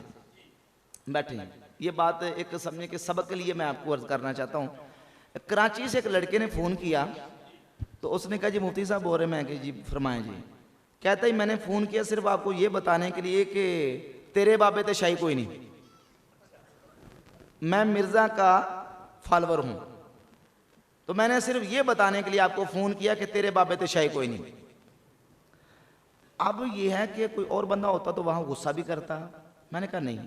बैठे हैं। ये बात एक समझने के सबक के लिए मैं आपको अर्ज़ करना चाहता हूँ। कराची से एक लड़के ने फ़ोन किया, तो उसने कहा जी मुफ्ती साहब बोल रहे, मैं कि जी फरमाएं जी। कहता ही मैंने फ़ोन किया सिर्फ आपको ये बताने के लिए कि तेरे बाबे ते शाही कोई नहीं, मैं मिर्ज़ा का फॉलोअर हूँ, तो मैंने सिर्फ ये बताने के लिए आपको फ़ोन किया कि तेरे बाबे ते शाही कोई नहीं। अब ये है कि कोई और बंदा होता तो वहाँ गुस्सा भी करता। मैंने कहा नहीं,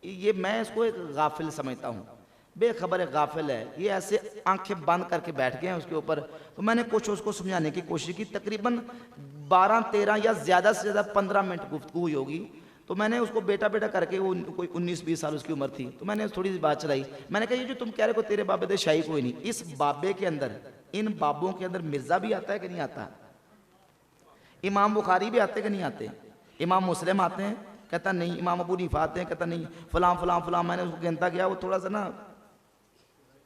ये मैं इसको एक गाफिल समझता हूँ, बेखबर है, गाफिल है, ये ऐसे आंखें बंद करके बैठ गए हैं उसके ऊपर। तो मैंने कुछ उसको समझाने की कोशिश की, तकरीबन 12-13 या ज़्यादा से ज़्यादा 15 मिनट गुफ्तगू हुई होगी। तो मैंने उसको बेटा बेटा करके, वो कोई 19-20 साल उसकी उम्र थी, तो मैंने थोड़ी सी बात चलाई। मैंने कहा ये जो तुम कह रहे हो तेरे बाबे थे शाही कोई नहीं, इस बाबे के अंदर, इन बाबों के अंदर मिर्ज़ा भी आता है कि नहीं आता? इमाम बुखारी भी आते कि नहीं आते? इमाम मुस्लिम आते हैं? कहता नहीं। इमाम अबू हनीफा आते हैं? कहता नहीं। फलां फलां फलां, मैंने उसको गिनता गया, वो थोड़ा सा ना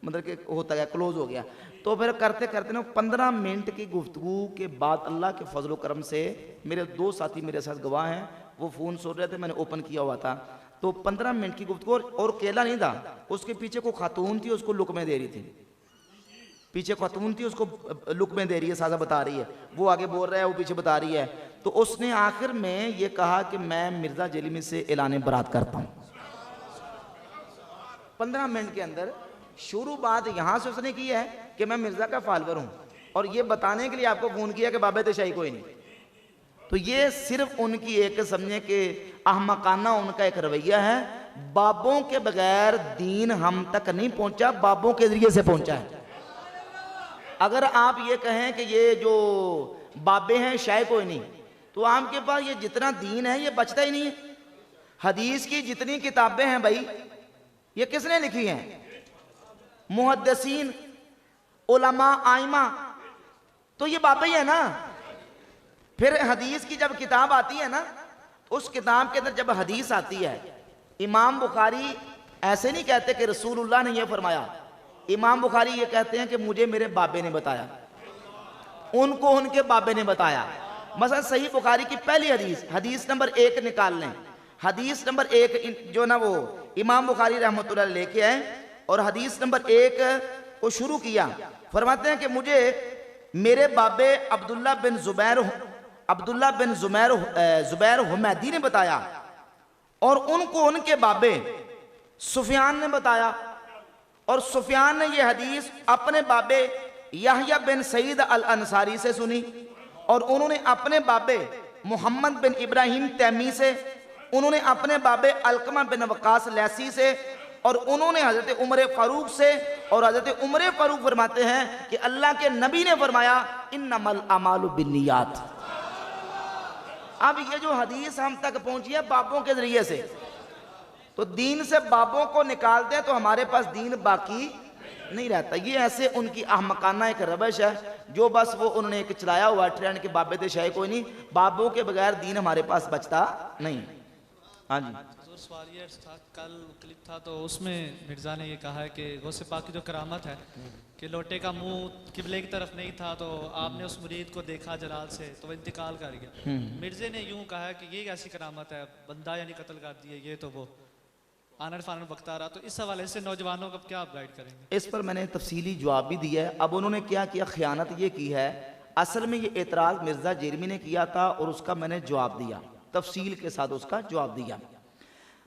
मतलब कि होता गया, क्लोज हो गया। तो फिर करते करते ना 15 मिनट की गुफ्तगू के बाद अल्लाह के फजल करम से मेरे 2 साथी मेरे साथ गवाह हैं, वो फ़ोन सुन रहे थे, मैंने ओपन किया हुआ था। तो 15 मिनट की गुफ्तगू, और अकेला नहीं था, उसके पीछे को खातून थी, उसको लुकमे दे रही थी। पीछे खातून थी, उसको लुकमे दे रही है, साजा बता रही है, वो आगे बोल रहा है, वो पीछे बता रही है। तो उसने आखिर में ये कहा कि मैं मिर्ज़ा जेलमी से ऐलान बरात करता हूँ। 15 मिनट के अंदर शुरू बात यहाँ से उसने की है कि मैं मिर्ज़ा का फॉलोअर हूँ, और ये बताने के लिए आपको फ़ोन किया कि बाबे तशाही कोई नहीं। तो ये सिर्फ उनकी एक समझे कि अहमकाना उनका एक रवैया है। बाबों के बगैर दीन हम तक नहीं पहुँचा, बाबों के ज़रिए से पहुँचा है। अगर आप ये कहें कि ये जो बाबे हैं शायद कोई नहीं, तो आपके पास ये जितना दीन है ये बचता ही नहीं है। हदीस की जितनी किताबें हैं भाई, ये किसने लिखी हैं? मुहद्दिसीन, उलमा, आइमा, तो ये बाबे ही है ना। फिर हदीस की जब किताब आती है ना, उस किताब के अंदर जब हदीस आती है, इमाम बुखारी ऐसे नहीं कहते कि रसूलुल्लाह ने यह फरमाया। इमाम बुखारी ये कहते हैं कि मुझे मेरे बाबे ने बताया, उनको उनके बाबे ने बताया। मसलन सही बुखारी की पहली हदीस, हदीस नंबर 1 निकाल लें। हदीस नंबर 1 जो ना वो इमाम बुखारी रहमतुल्लाह लेके आए, और हदीस नंबर 1 को शुरू किया। फरमाते हैं कि मुझे मेरे बाबे अब्दुल्ला बिन जुबैर हुमैदी ने बताया, और उनको उनके बाबे सुफियान ने बताया, और सुफियान ने यह हदीस अपने बाबे यहया बिन सईद अल अंसारी से सुनी, और उन्होंने अपने बाबे मोहम्मद बिन इब्राहिम तैमी से, उन्होंने अपने बाबे अलकमा बिन वकास लैसी से, और उन्होंने हजरत उमर फारूक से। और हजरत उमर फारूक फरमाते हैं कि अल्लाह के नबी ने फरमाया इन्नमल अमालु बिन्नियात। अब ये जो हदीस हम तक पहुंची है बाबों के जरिए से, तो दीन से बाबों को निकालते हैं तो हमारे पास दीन बाकी नहीं रहता। ये ऐसे उनकी अहमकाना एक रवश है, जो बस वो उन्होंने एक चलाया हुआ ट्रेंड के बाबे थे शायद कोई नहीं, बाबों के बगैर दीन हमारे पास बचता नहीं। हाँ जी, सवाल ये था, कल क्लिप था तो उसमें मिर्ज़ा ने ये कहा है कि गौसे पाक की जो करामत है कि लोटे का मुंह किबले की तरफ नहीं था, तो आपने उस मुरीद को देखा जलाल से तो वो इंतकाल कर गया। मिर्ज़े ने यूं कहा है कि ये कैसी करामत है, बंदा यानी कत्ल कर दिए, ये तो वो आनर फानर बकता रहा। तो इस हवाले से नौजवानों को क्या आप गाइड करेंगे? इस पर मैंने तफसीली जवाब भी दिया है। अब उन्होंने क्या किया, खयानत ये की है, असल में ये एतराज़ मिर्ज़ा जेरमी ने किया था और उसका मैंने जवाब दिया, तफसील के साथ उसका जवाब दिया।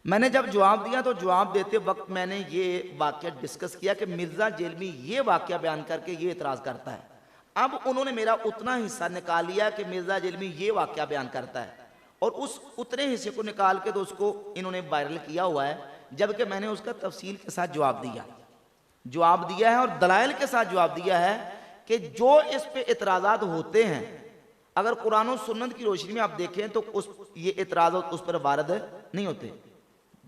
मैंने जब जवाब दिया तो जवाब देते वक्त मैंने ये वाक़या डिस्कस किया कि मिर्ज़ा जेरमी ये वाक़या बयान करके ये एतराज़ करता है। अब उन्होंने मेरा उतना हिस्सा निकाल लिया कि मिर्ज़ा जेरमी ये वाक़या बयान करता है, और उस उतने हिस्से को निकाल के तो उसको इन्होंने वायरल किया हुआ है, जबकि मैंने उसका तफसील के साथ जवाब दिया है और दलाइल के साथ जवाब दिया है कि जो इस पे एतराज़ात होते हैं, अगर कुरान और सुन्नत की रोशनी में आप देखें तो ये एतराज़ात उस पर वारद नहीं होते।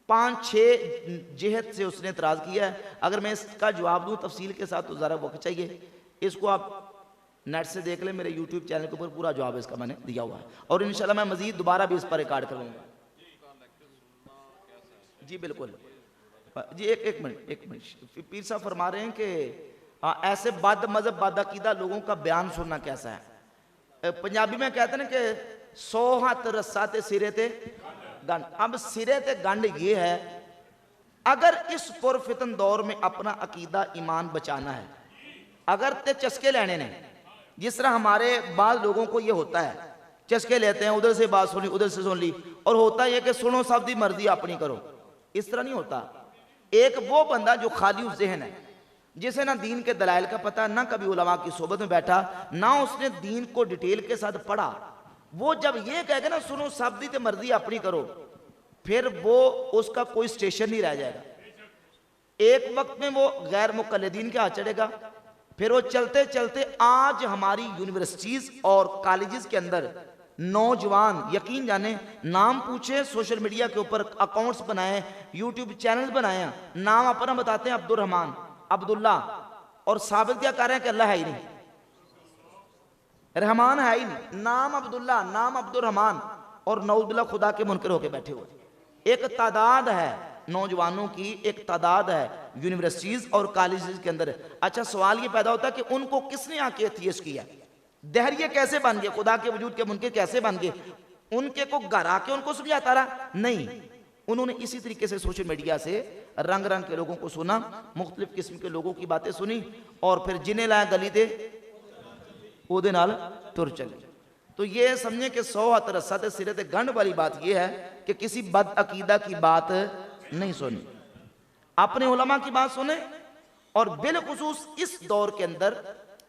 5-6 जिहत से उसने एतराज़ किया है। अगर मैं इसका जवाब दूँ तफसील के साथ तो ज़रा वक्त चाहिए, इसको आप नेट से देख लें, मेरे यूट्यूब चैनल के ऊपर पूरा जवाब इसका मैंने दिया हुआ है, और इंशाल्लाह मैं मज़ीद दोबारा भी इस पर रिकॉर्ड करूँगा। जी बिल्कुल जी, एक मिनट। पीर साहब फरमा रहे हैं कि ऐसे बद मज़हब बद अकीदा लोगों का बयान सुनना कैसा है। पंजाबी में कहते हैं कि 100 हाथ रस्सा ते सिरे ते गंड। अब सिरे ते गंड ये है, अगर इस पुरफितन दौर में अपना अकीदा ईमान बचाना है, अगर ते चस्के लेने ने, जिस तरह हमारे बाद लोगों को ये होता है, चस्के लेते हैं, उधर से बात सुनी उधर से सुन ली, और होता है कि सुनो सब दी मर्जी अपनी करो। इस तरह नहीं होता। एक वो बंदा जो खाली ज़हन है, जिसे ना दीन के दलाइल का पता, ना कभी उलमा की सोबत में बैठा, ना उसने दीन को डिटेल के साथ पढ़ा, वो जब ये कहेगा ना सुनो सब दी तो मर्जी अपनी करो, फिर वो उसका कोई स्टेशन नहीं रह जाएगा। एक वक्त में वो गैर मुकल्लिदीन के हाथ चढ़ेगा, फिर वो चलते चलते आज हमारी यूनिवर्सिटीज और कॉलेजेस के अंदर नौजवान यकीन जाने नाम पूछे, सोशल मीडिया के ऊपर अकाउंट्स बनाए, यूट्यूब चैनल बनाए, नाम अपना बताते हैं अब्दुल रहमान, अब्दुल्ला, और साबित क्या कर रहे हैं कि अल्लाह है ही नहीं, रहमान है ही नहीं, नाम अब्दुल्ला, नाम अब्दुल रहमान, और नऊजुबिल्लाह खुदा के मुनकर होके बैठे हुए। एक तादाद है नौजवानों की, एक तादाद है यूनिवर्सिटीज और कॉलेजेस के अंदर। अच्छा सवाल ये पैदा होता है कि उनको किसने आके एथियस्ट किया, दहरिये कैसे बन गए, खुदा के वजूद के मुनकर कैसे बन गए, उनके को घर आके उनको समझाता रहा नहीं, उन्होंने इसी तरीके से सोशल मीडिया से रंग रंग के लोगों को सुना, मुख्तलिफ किस्म के लोगों की बातें सुनी, और फिर जिन्हें लाया गली दे ओदे नाल तुर चले। तो ये समझे कि 100 हाथ रस्सा ते सिरे ते गंढ वाली बात यह है कि किसी बद अकीदा की बात नहीं सुनी, अपने उलमा की बात सुने, और बिलखुसूस इस दौर के अंदर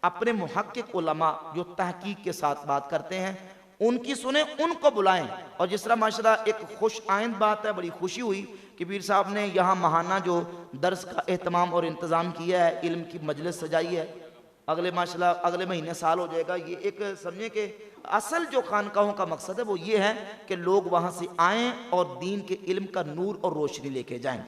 अपने मुहक्किक उलमा जो तहकीक के साथ बात करते हैं उनकी सुने, उनको बुलाएं। और जिस तरह माशाल्लाह एक खुश आइंद बात है, बड़ी खुशी हुई कि पीर साहब ने यहाँ महाना जो दर्स का एहतमाम और इंतज़ाम किया है, इल्म की मजलिस सजाई है, अगले माशाल्लाह अगले महीने साल हो जाएगा। ये एक समझे कि असल जो खानकाहों का मकसद है वो ये है कि लोग वहाँ से आएँ और दीन के इल्म का नूर और रोशनी लेके जाएं।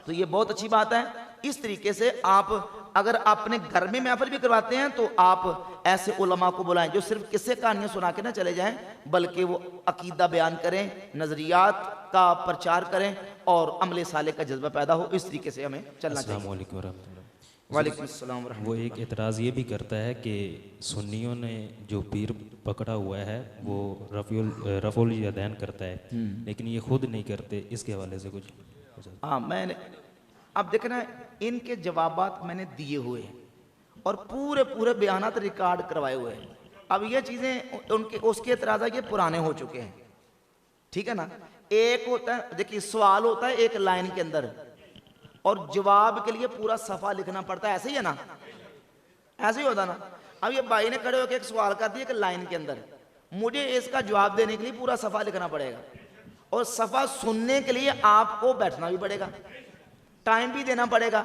तो ये बहुत अच्छी बात है। इस तरीके से आप अगर अपने घर में महफिल भी करवाते हैं तो आप ऐसे उलमा को बुलाएं जो सिर्फ किस्से कहानियां सुना के ना चले जाएं, बल्कि वो अकीदा बयान करें, नजरियात का प्रचार करें और अमले साले का जज्बा पैदा हो। इस तरीके से हमें चलना चाहिए। वालेकुम अस्सलाम। वो एक एतराज़ ये भी करता है कि सुन्नियों ने जो पीर पकड़ा हुआ है वो रफ़ुल यदैन करता है, लेकिन ये खुद नहीं करते, इसके हवाले से कुछ? हाँ, मैंने अब देखना इनके जवाबात मैंने दिए हुए हैं और पूरे पूरे बयानात रिकॉर्ड करवाए हुए हैं। अब ये चीज़ें उनके उसके एतराज़ा ये पुराने हो चुके हैं, ठीक है ना। एक होता है, देखिए सवाल होता है एक लाइन के अंदर और जवाब के लिए पूरा सफ़ा लिखना पड़ता है, ऐसे ही है ना, ऐसे ही होता ना। अब ये भाई ने खड़े होकर एक सवाल कर दिया कि लाइन के अंदर, मुझे इसका जवाब देने के लिए पूरा सफ़ा लिखना पड़ेगा और सफ़ा सुनने के लिए आपको बैठना भी पड़ेगा, टाइम भी देना पड़ेगा।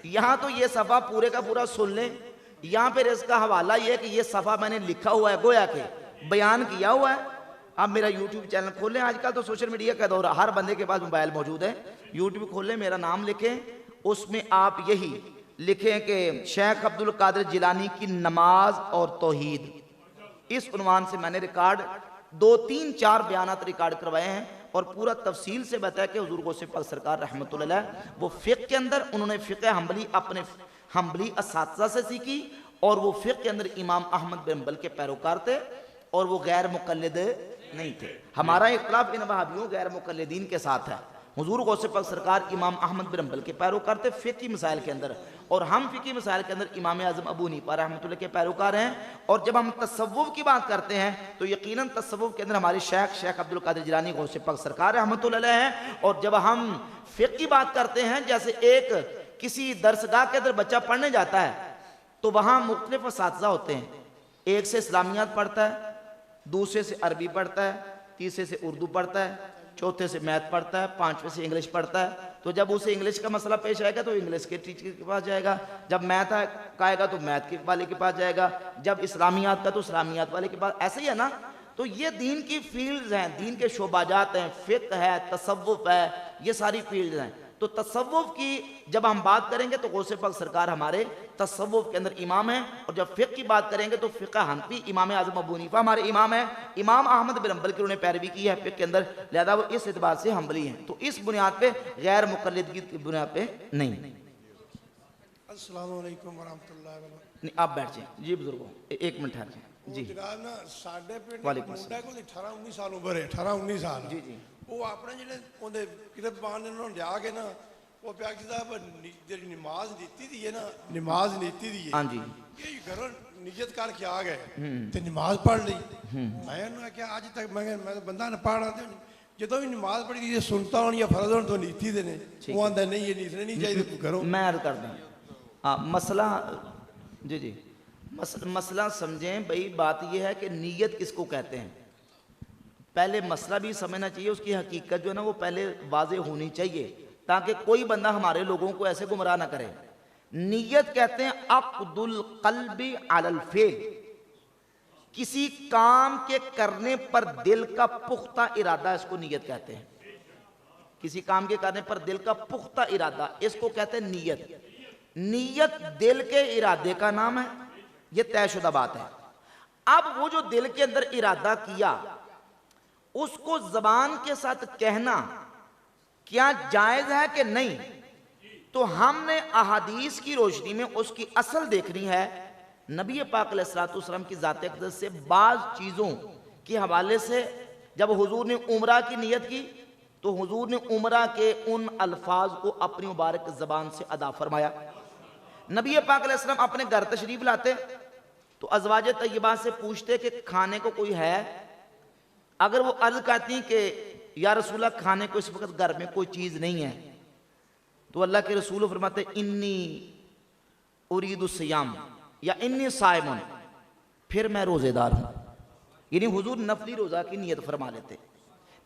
यहाँ तो ये सफ़ा पूरे का पूरा सुन लें, यहाँ पर इसका हवाला ये है कि ये सफ़ा मैंने लिखा हुआ है, गोया के बयान किया हुआ है। आप मेरा यूट्यूब चैनल खोल लें, आजकल तो सोशल मीडिया का दौर, हर बंदे के पास मोबाइल मौजूद है, यूट्यूब खोल लें, मेरा नाम लिखें, उसमें आप यही लिखें कि शेख अब्दुल कादिर जिलानी की नमाज और तौहीद, इस उन्वान से मैंने रिकॉर्ड 2, 3, 4 बयानात रिकॉर्ड करवाए हैं और पूरा तफसील से बताया कि हुजूर गौसे पाक सरकार रहमतुल्लाह अलैह वो फ़िक़्ह के अंदर उन्होंने फ़िक़्ह हम्बली अपने हम्बली असातिज़ा से सीखी और वो फ़िक़्ह के अंदर इमाम अहमद बिन हम्बल के पैरोकार थे और वो गैर मुक़ल्लिद नहीं थे। हमारा इख्तिलाफ इन वहाबियों गैर मुक़ल्लिदीन के साथ है। हुजूर गौसे पाक सरकार इमाम अहमद बिन हम्बल के पैरोकार थे फ़िक़्ही मसाइल के अंदर, और हम फ़िक़्ही मसाइल के अंदर इमाम आज़म अबू हनीफा रहमतुल्लाह के पैरोकार हैं। और जब हम तसव्वुफ़ की बात करते हैं तो यकीनन तसव्वुफ़ के अंदर हमारे शेख अब्दुल कादिर जिलानी गौसे पाक सरकार रहमतुल्लाह अलैह हैं। और जब हम फ़िक़्ह की बात करते हैं, जैसे एक किसी दरसगाह के अंदर बच्चा पढ़ने जाता है तो वहाँ मुख्तलिफ असातिज़ा होते हैं, एक से इस्लामियात पढ़ता है, दूसरे से अरबी पढ़ता है, तीसरे से उर्दू पढ़ता है, चौथे से मैथ पढ़ता है, 5वें से इंग्लिश पढ़ता है। तो जब उसे इंग्लिश का मसला पेश आएगा तो इंग्लिश के टीचर के पास जाएगा, जब मैथ का आएगा तो मैथ के वाले के पास जाएगा, जब इस्लामियात का तो इस्लामियात वाले के पास, ऐसे ही है ना। तो ये दीन की फील्ड्स हैं, दीन के शोबाजात हैं, फ़िक़्ह है, तसव्वुफ़ है, ये सारी फील्ड्स हैं। तो तसव्वुफ़ की जब हम बात करेंगे तो गौसे पाक सरकार हमारे तसव्वुफ़ के अंदर इमाम है, और जब फ़िक़्ह की बात करेंगे तो फ़िक़्ह हनफी इमाम आज़म अबू हनीफा हमारे इमाम है, इमाम अहमद बिन हम्बल की उन्होंने पैरवी की है फ़िक़्ह के अंदर, लिहाजा वो इस एतबार से हम्बली हैं। तो इस बुनियाद पे गैर मुक़ल्लिदगी की बुनियाद पे नहीं। अस्सलाम वालेकुम वरहमतुल्लाहि वबरकातुहू। नहीं, आप बैठ जाए जी बुजुर्गों, 1 मिनट ठहर जाए जी। जनाब ना साढ़े पिंड वालेकुम मुंडा को 18-19 साल उम्र है, 18-19 साल जी जी। वो अपने ਜਿਹੜੇ ਉਹਦੇ ਕਿਰਬਾਨ ਨੇ ਉਹਨਾਂ ਲਿਆ ਕੇ ਨਾ ਉਹ ਪਿਆ ਕਿ ਸਾਹਿਬ ਜਿਹੜੀ ਨਮਾਜ਼ ਨੀਤੀ ਦੀ ਹੈ ਨਾ, ਨਮਾਜ਼ ਨੀਤੀ ਦੀ ਹੈ हाँ जी ਇਹ ਘਰੋਂ ਨਿਯਤ ਕਰਕੇ ਆ ਗਏ ਤੇ ਨਮਾਜ਼ ਪੜ੍ਹ ਲਈ। ਮੈਂ ਉਹਨੂੰ ਆਖਿਆ ਅੱਜ ਤੱਕ ਮੈਂ ਤਾਂ ਬੰਦਾ ਨਾ ਪੜ੍ਹਨਾ ਤੇ ਜਦੋਂ ਵੀ ਨਮਾਜ਼ ਪੜ੍ਹੀ ਦੀ ਸੁਨਤਾ ਹੋਣੀ ਜਾਂ ਫਰਜ਼ ਹੋਣ ਤੋਂ ਨੀਤੀ ਦੇ ਨੇ, ਉਹ ਆਂਦਾ ਨਹੀਂ ਇਹ ਨੀਤ नहीं चाहिए तू करो। मैं अर्ज कर दूँ, हाँ मसला जी जी मसला समझें भाई, बात यह है कि नीयत किसको कहते हैं। पहले मसला भी समझना चाहिए, उसकी हकीकत जो है ना वो पहले वाज़ेह होनी चाहिए, ताकि कोई बंदा हमारे लोगों को ऐसे गुमराह ना करे। नीयत कहते हैं अक़दुल क़ल्बि अलल फ़िल, किसी काम के करने पर दिल का पुख्ता इरादा, इसको नीयत कहते हैं। किसी काम के करने पर दिल का पुख्ता इरादा, इसको कहते हैं नीयत। नीयत दिल के इरादे का नाम है, यह तयशुदा बात है। अब वो जो दिल के अंदर इरादा किया, उसको जबान के साथ कहना क्या जायज है कि नहीं, तो हमने अहादीस की रोशनी में उसकी असल देखनी है। नबी पाक अलैहिस्सलातु वस्सलाम की ज़ात अक़दस से बाज़ चीज़ों के हवाले से जब हुजूर ने उम्रा की नीयत की, तो हुजूर ने उम्रा के उन अल्फाज को अपनी मुबारक ज़बान से अदा फरमाया। नबी पाक अलैहिस्सलाम अपने घर तशरीफ लाते तो अज़वाज तय्यबा से पूछते कि खाने को कोई है। अगर वो अर्ज़ करती कि या रसूला खाने को इस वक्त घर में कोई चीज़ नहीं है, तो अल्लाह के रसूल फरमाते इन्नी उरीदु सियाम या इन्नी साइमुन, फिर मैं रोज़ेदार हूँ। यानी हुजूर नफली रोज़ा की नीयत फरमा लेते।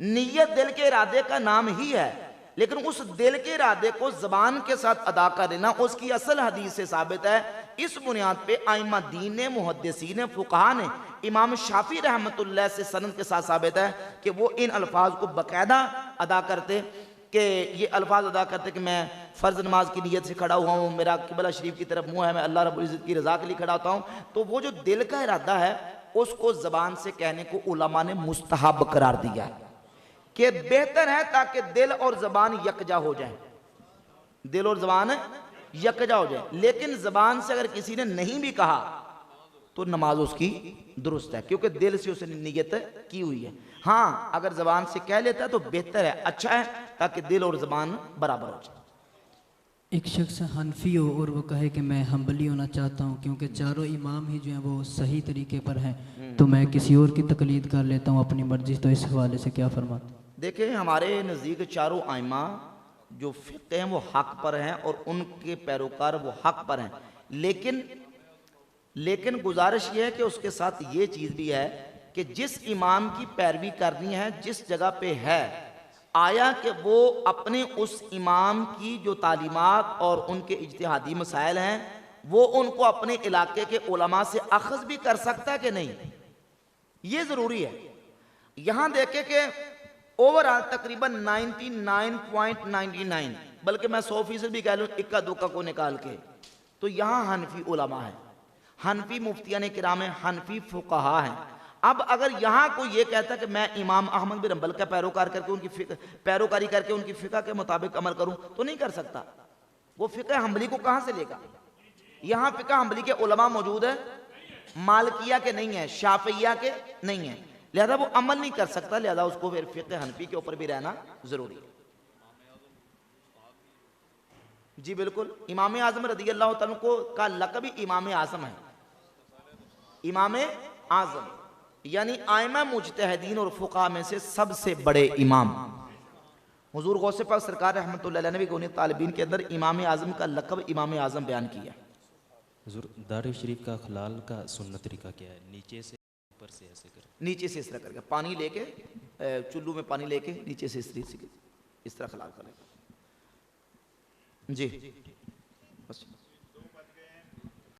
नीयत दिल के इरादे का नाम ही है, लेकिन उस दिल के इरादे को ज़बान के साथ अदा कर लेना उसकी असल हदीस से साबित है। इस बुनियाद पे आइमा दीन ने, मुहद्दिसीन ने, फुक़हा ने, इमाम शाफी रहमतुल्लाह से सनद के साथ साबित है कि वो इन अल्फाज को बाकायदा अदा करते, कि ये अल्फाज अदा करते कि मैं फ़र्ज़ नमाज की नीयत से खड़ा हुआ हूँ, मेरा किबला शरीफ की तरफ मुँह है, मैं अल्लाह रब्बुल इज़्ज़त की रज़ा के लिए खड़ा होता हूँ। तो वो जो दिल का इरादा है उसको ज़बान से कहने को उलमा ने मुस्तहब करार दिया है कि बेहतर है, ताकि दिल और ज़बान यकजा हो जाए, दिल और ज़बान यकजा हो जाए। लेकिन ज़बान से अगर किसी ने नहीं भी कहा तो नमाज उसकी दुरुस्त है, क्योंकि दिल से उसने नीयत की हुई है। हाँ, अगर ज़बान से कह लेता है तो बेहतर है, अच्छा है, ताकि दिल और ज़बान बराबर हो जाए। एक शख्स हनफी हो और वो कहे कि मैं हम्बली होना चाहता हूँ क्योंकि चारों इमाम ही जो हैं वो सही तरीके पर हैं, तो मैं किसी और की तकलीद कर लेता हूँ अपनी मर्जी, तो इस हवाले से क्या फरमाते? देखिए, हमारे नज़दीक चारों आइमा जो फ़िक़्ह हैं वो हक़ पर हैं और उनके पैरोकार वो हक़ पर हैं। लेकिन गुजारिश ये है कि उसके साथ ये चीज़ भी है कि जिस इमाम की पैरवी करनी है, जिस जगह पे है, आया कि वो अपने उस इमाम की जो तालीमात और उनके इज्तिहादी मसाइल हैं वो उनको अपने इलाके के उलमा से अख़ज़ भी कर सकता है कि नहीं, ये ज़रूरी है। यहाँ देखें कि ओवरऑल तकरीबन 99.99, बल्कि मैं 100% भी कह लूँ इक्का दुक्का को निकाल के, तो यहाँ हनफी उलमा है, हनफी मुफ्तियान किराम हैं, हनफी फुक़हा हैं। अब अगर यहाँ कोई ये कहता है कि मैं इमाम अहमद बिन हंबल का पैरोकार करके उनकी पैरोकारी करके उनकी फ़िक़्ह के मुताबिक अमल करूँ, तो नहीं कर सकता। वो फ़िक़्ह हंबली को कहाँ से लेगा? यहाँ फ़िक़्ह हंबली के उलमा मौजूद है, मालिकिया के नहीं है, शाफ़िया के नहीं है, लिहाजा वो अमल नहीं कर सकता। लिहाजा उसको फिर फ़िक़्ह हनफी के ऊपर भी रहना ज़रूरी है। जी बिल्कुल, इमाम आज़म रज़ी अल्लाह तआला को का लक़ब ही इमाम आज़म है। इमाम आज़म यानी आइमा मुज्तहिदीन और फुक़हा में से सबसे बड़े इमाम। हुज़ूर गौसे पाक सरकार रहमतुल्लाह अलैह ने भी उन्हें तालिबीन के अंदर इमाम आज़म का लक़ब इमाम आज़म बयान किया। हुज़ूर दारुल शरीफ का खलाल का सुन्नत तरीका क्या है? नीचे से ऊपर से ऐसे कर, नीचे से इस तरह करके पानी लेके, चुल्लू में पानी लेके नीचे से इस तरह खलाल करेगा। जी बस।